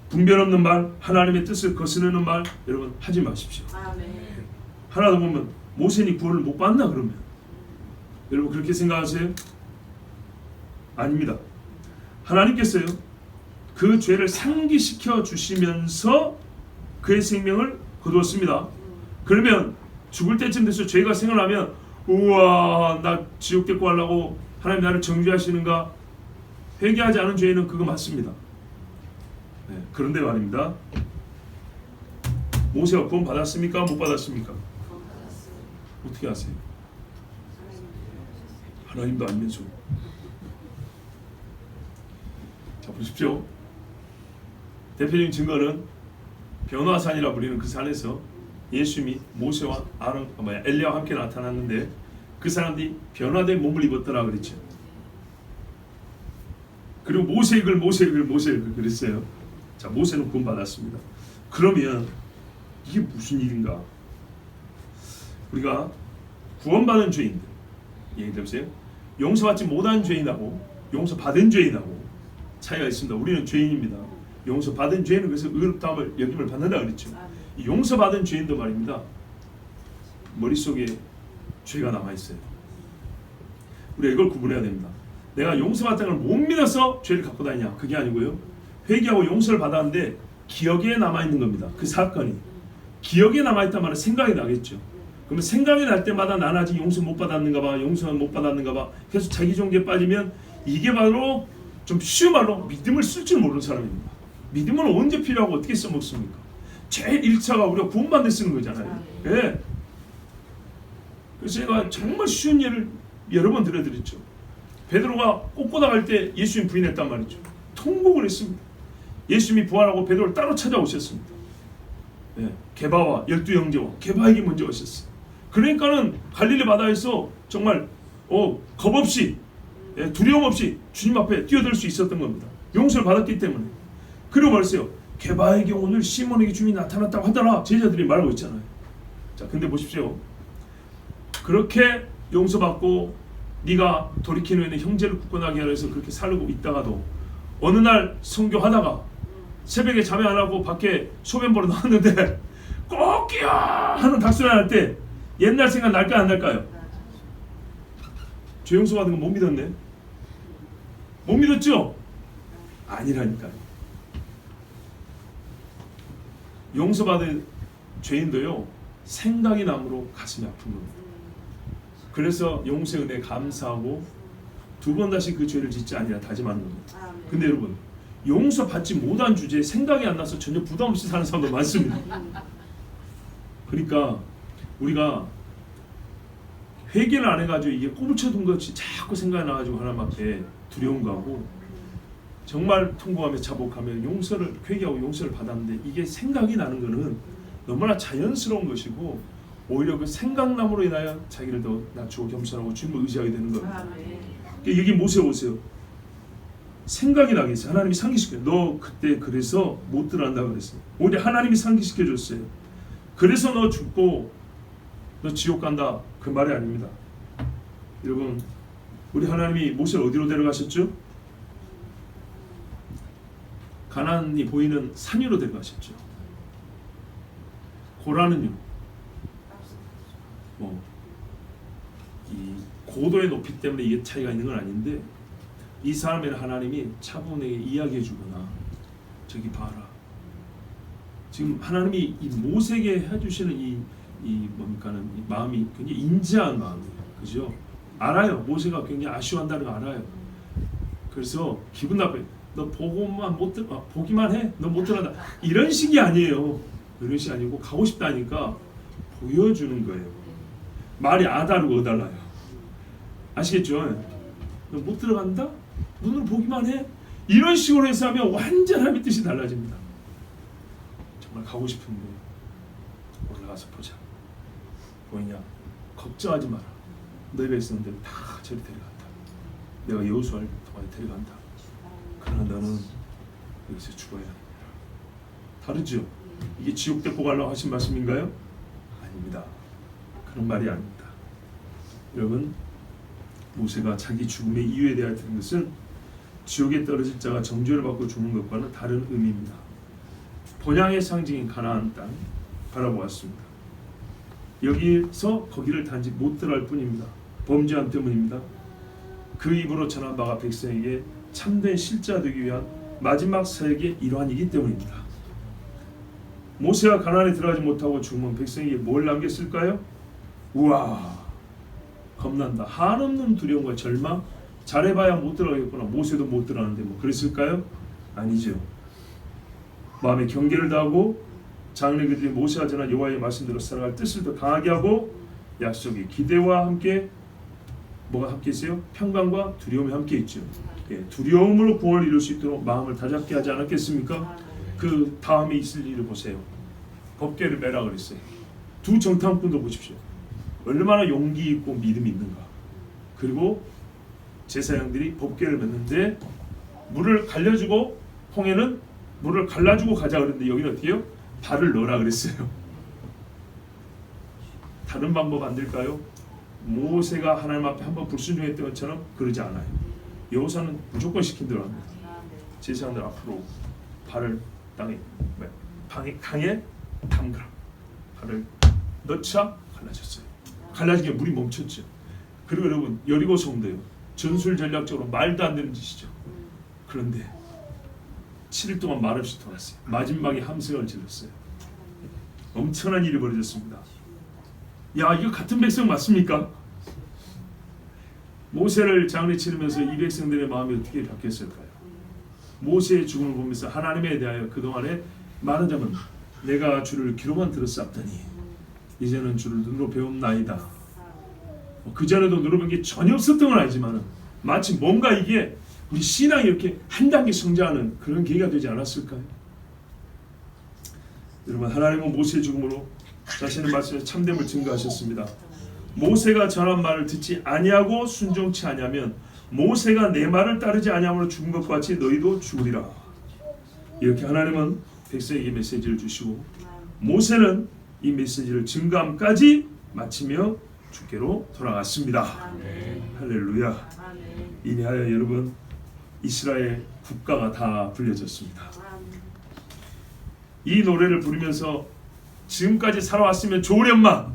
S1: 분별 없는 말, 하나님의 뜻을 거스르는 말, 여러분 하지 마십시오.
S2: 아멘.
S1: 하나도 보면 모세니 구원을 못 받나 그러면 여러분 그렇게 생각하세요? 아닙니다. 하나님께서요 그 죄를 상기시켜 주시면서 그의 생명을 거두었습니다. 그러면 죽을 때쯤 돼서 죄가 생각나면 우와 나 지옥 데리고 가려고 하나님 나를 정죄하시는가? 회개하지 않은 죄인은 그거 맞습니다. 네, 그런데 말입니다. 모세가 구원 받았습니까? 못 받았습니까? 어떻게 아세요? 하나님도 알면서. 자 보십시오. 대표적인 증거는 변화산이라 불리는 그 산에서 예수님이 모세와 엘리야와 함께 나타났는데 그 사람들이 변화된 몸을 입었더라 그랬죠. 그리고 모세익을 그랬어요. 자 모세는 구원 받았습니다. 그러면 이게 무슨 일인가? 우리가 구원받은 죄인들, 예를 들으세요. 용서받지 못한 죄인하고 용서받은 죄인하고 차이가 있습니다. 우리는 죄인입니다. 용서받은 죄인은 그래서 의롭다함을 여김을 받는다 그랬죠. 이 용서받은 죄인도 말입니다. 머릿속에 죄가 남아있어요. 우리가 이걸 구분해야 됩니다. 내가 용서받다는 걸 못 믿어서 죄를 갖고 다니냐? 그게 아니고요. 회개하고 용서를 받았는데 기억에 남아있는 겁니다. 그 사건이. 기억에 남아있단 말은 생각이 나겠죠. 그러면 생각이 날 때마다 나는 아직 용서 못 받았는가 봐, 용서는 못 받았는가 봐. 계속 자기 종교에 빠지면 이게 바로 좀 쉬운 말로 믿음을 쓸 줄 모르는 사람입니다. 믿음은 언제 필요하고 어떻게 써먹습니까? 제일 1차가 우리가 구원받는 데 쓰는 거잖아요. 예. 그래서 제가 정말 쉬운 예를 여러 번 들어드렸죠. 베드로가 꽃보다 갈 때 예수님 부인했단 말이죠. 통곡을 했습니다. 예수님이 부활하고 베드로를 따로 찾아오셨습니다. 예. 게바와 12형제와 게바에게 먼저 오셨어요. 그러니까는 갈릴리 바다에서 정말 겁 없이 두려움 없이 주님 앞에 뛰어들 수 있었던 겁니다. 용서를 받았기 때문에. 그리고 말했어요. 게바에게 오늘 시몬에게 주님이 나타났다고 하더라. 제자들이 말하고 있잖아요. 자, 근데 보십시오. 그렇게 용서받고 네가 돌이키는 후에는 형제를 굳건하게 하라 해서 그렇게 살고 있다가도 어느 날 선교하다가 새벽에 잠이 안 하고 밖에 소변 보러 나왔는데 꼬끼야 하는 닭소리 날 때 옛날 생각 날까 안 날까요? 죄 용서받은 거 못 믿었네. 못 믿었죠? 아니라니까요. 용서받은 죄인도요 생각이 남으로 가슴이 아픈 겁니다. 그래서 용서의 은혜에 감사하고 두 번 다시 그 죄를 짓지 아니라 다짐하는 겁니다. 근데 여러분 용서받지 못한 주제에 생각이 안 나서 전혀 부담 없이 사는 사람도 많습니다. 그러니까 우리가 회개를 안 해가지고 이게 꼬부쳐둔 것이 자꾸 생각이 나가지고 하나님 앞에 두려운 거하고 정말 통곡하며 자복하며 용서를 회개하고 용서를 받았는데 이게 생각이 나는 거는 너무나 자연스러운 것이고 오히려 그 생각남으로 인하여 자기를 더 낮추고 겸손하고 주님을 의지하게 되는 겁니다. 여기 모세 오세요. 생각이 나겠어요. 하나님이 상기시켜요. 너 그때 그래서 못 들어간다 그랬어요. 오히려 하나님이 상기시켜 줬어요. 그래서 너 죽고 너 지옥 간다 그 말이 아닙니다. 여러분 우리 하나님이 모세를 어디로 데려가셨죠? 가나안이 보이는 산 위로 데려가셨죠. 고라는요 이 고도의 높이 때문에 이게 차이가 있는 건 아닌데 이 사람에는 하나님이 차분하게 이야기해 주거나 저기 봐라 지금 하나님이 이 모세에게 해주시는 이 뭡니까는 이 마음이 굉장히 인자한 마음이에요. 그죠? 알아요. 모세가 굉장히 아쉬워한다는 거 알아요. 그래서 기분 나빠요. 너 보고만 못 들, 보기만 해. 너 못 들어간다. 이런 식이 아니에요. 이런 식이 아니고 가고 싶다니까 보여주는 거예요. 말이 아다르고 어달라요. 아시겠죠? 너 못 들어간다? 눈으로 보기만 해? 이런 식으로 해서 하면 완전 하나님의 뜻이 달라집니다. 정말 가고 싶은데 올라가서 보자. 보이냐? 걱정하지 마라. 너희가 있었는데 다 저리 데려간다. 내가 여호수아를 통해 데려간다. 그러나 너는 여기서 죽어야 한다. 다르죠. 이게 지옥 데리고 가려고 하신 말씀인가요? 아닙니다. 그런 말이 아닙니다. 여러분, 모세가 자기 죽음의 이유에 대하여 들은 것은 지옥에 떨어질 자가 정죄를 받고 죽는 것과는 다른 의미입니다. 본향의 상징인 가나안 땅 바라보았습니다. 여기서 거기를 단지 못 들어갈 뿐입니다. 범죄함 때문입니다. 그 입으로 전한 바가 백성에게 참된 실자 되기 위한 마지막 사역의 일환이기 때문입니다. 모세가 가나안에 들어가지 못하고 죽으면 백성에게 뭘 남겼을까요? 우와, 겁난다. 한없는 두려움과 절망. 잘해봐야 못 들어가겠구나. 모세도 못 들어가는데 뭐 그랬을까요? 아니죠. 마음에 경계를 다하고 장로들이 모세가 전한 여호와의 말씀대로 살아갈 뜻을 더 강하게 하고 약속의 기대와 함께 뭐가 함께 있어요? 평강과 두려움이 함께 있죠. 예, 두려움으로 구원을 이룰 수 있도록 마음을 다잡게 하지 않았겠습니까? 그 다음에 있을 일을 보세요. 법궤를 매라 그랬어요. 두 정탐꾼도 보십시오. 얼마나 용기 있고 믿음이 있는가. 그리고 제사장들이 법궤를 맸는데 물을 갈려주고, 홍해는 물을 갈라주고 가자 그랬는데 여기는 어떻게 해요? 발을 넣으라 그랬어요. 다른 방법 안 될까요? 모세가 하나님 앞에 한번 불순종했던 것처럼 그러지 않아요. 여호사는 무조건 시킨 대로 합니다. 제사장들 앞으로 발을 강에 담그라. 발을 넣자 갈라졌어요. 갈라지게 물이 멈췄죠. 그리고 여러분, 여리고 성도요, 전술 전략적으로 말도 안 되는 짓이죠. 그런데 7일 동안 말없이 돌았어요. 마지막에 함성을 질렀어요. 엄청난 일이 벌어졌습니다. 야, 이거 같은 백성 맞습니까? 모세를 장례 치르면서 이 백성들의 마음이 어떻게 바뀌었을까요? 모세의 죽음을 보면서 하나님에 대하여 그동안에 말하자면 내가 주를 귀로만 들었사옵더니 이제는 주를 눈으로 배움나이다. 그전에도 눈으로 본 게 전혀 없었던 건 아니지만 마치 뭔가 이게 우리 신앙이 이렇게 한 단계 성장하는 그런 계기가 되지 않았을까요? 여러분, 하나님은 모세의 죽음으로 자신의 말씀에 참됨을 증거하셨습니다. 모세가 전한 말을 듣지 아니하고 순종치 아니하면 모세가 내 말을 따르지 아니함으로 죽은 것과 같이 너희도 죽으리라. 이렇게 하나님은 백성에게 메시지를 주시고 모세는 이 메시지를 증거함까지 마치며 주께로 돌아갔습니다. 아멘. 할렐루야. 아멘. 이니하여 여러분, 이스라엘 국가가 다 불려졌습니다. 이 노래를 부르면서 지금까지 살아왔으면 좋으련만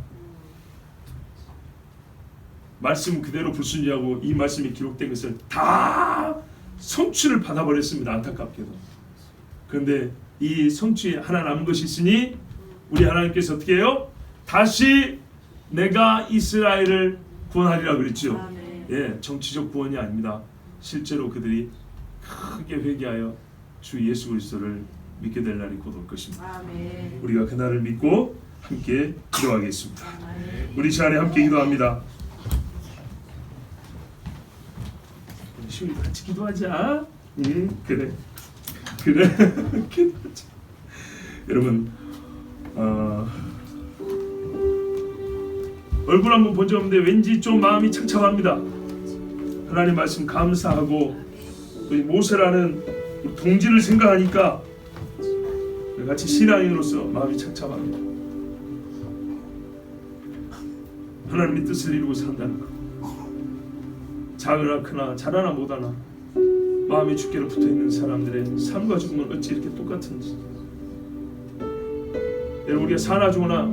S1: 말씀 그대로 불순종하고 이 말씀이 기록된 것을 다 성취를 받아버렸습니다. 안타깝게도. 그런데 이 성취에 하나 남은 것이 있으니 우리 하나님께서 어떻게 해요? 다시 내가 이스라엘을 구원하리라 그랬죠. 예, 정치적 구원이 아닙니다. 실제로 그들이 크게 회개하여 주 예수 그리스도를 믿게 될 날이 곧 올 것입니다. 아멘. 우리가 그날을 믿고 함께 기도하겠습니다. 아멘. 우리 시간에 함께 기도합니다. 우리 같이 기도하자. 그래. 기도하자. 여러분, 얼굴 한번 본 적 없는데 왠지 좀 마음이 착잡합니다. 하나님 말씀 감사하고 우리 모세라는 우리 동지를 생각하니까 같이 신앙인으로서 마음이 착잡합니다. 하나님의 뜻을 이루고 산다는 것, 작으나 크나 잘하나 못하나 마음이 주께로 붙어있는 사람들의 삶과 죽음은 어찌 이렇게 똑같은지. 여러분, 우리가 사나 죽으나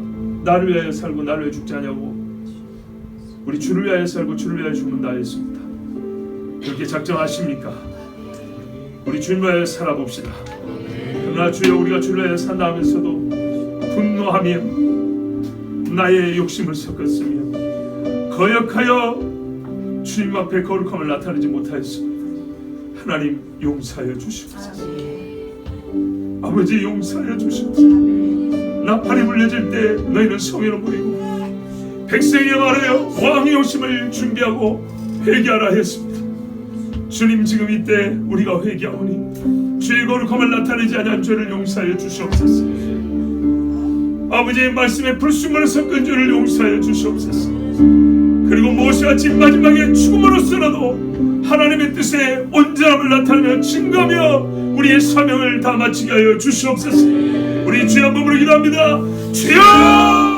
S1: 나를 위하여 살고 나를 위하여 죽지 않냐고, 우리 주를 위하여 살고 주를 위하여 죽는다 했습니다. 그렇게 작정하십니까? 우리 주를 위하여 살아봅시다. 그러나 주여, 우리가 주를 위하여 산다 하면서도 분노하며 나의 욕심을 섞었으며 거역하여 주님 앞에 거룩함을 나타내지 못하였습니다. 하나님 용서하여 주시옵소서. 아버지 용서하여 주시옵소서. 나팔이 불려질 때 너희는 성회로 모이고 백성에게 말하여 왕의 오심을 준비하고 회개하라 했습니다. 주님, 지금 이때 우리가 회개하오니 주의 거룩함을 나타내지 아니한 죄를 용서하여 주시옵소서. 아버지의 말씀에 불순물을 섞은 죄를 용서하여 주시옵소서. 그리고 모세같이 마지막에 죽음으로서라도 하나님의 뜻에 온전함을 나타내며 증거하며 우리의 사명을 다 마치게 하여 주시옵소서. 우리 주여 한 번으로 기도합니다. 주여!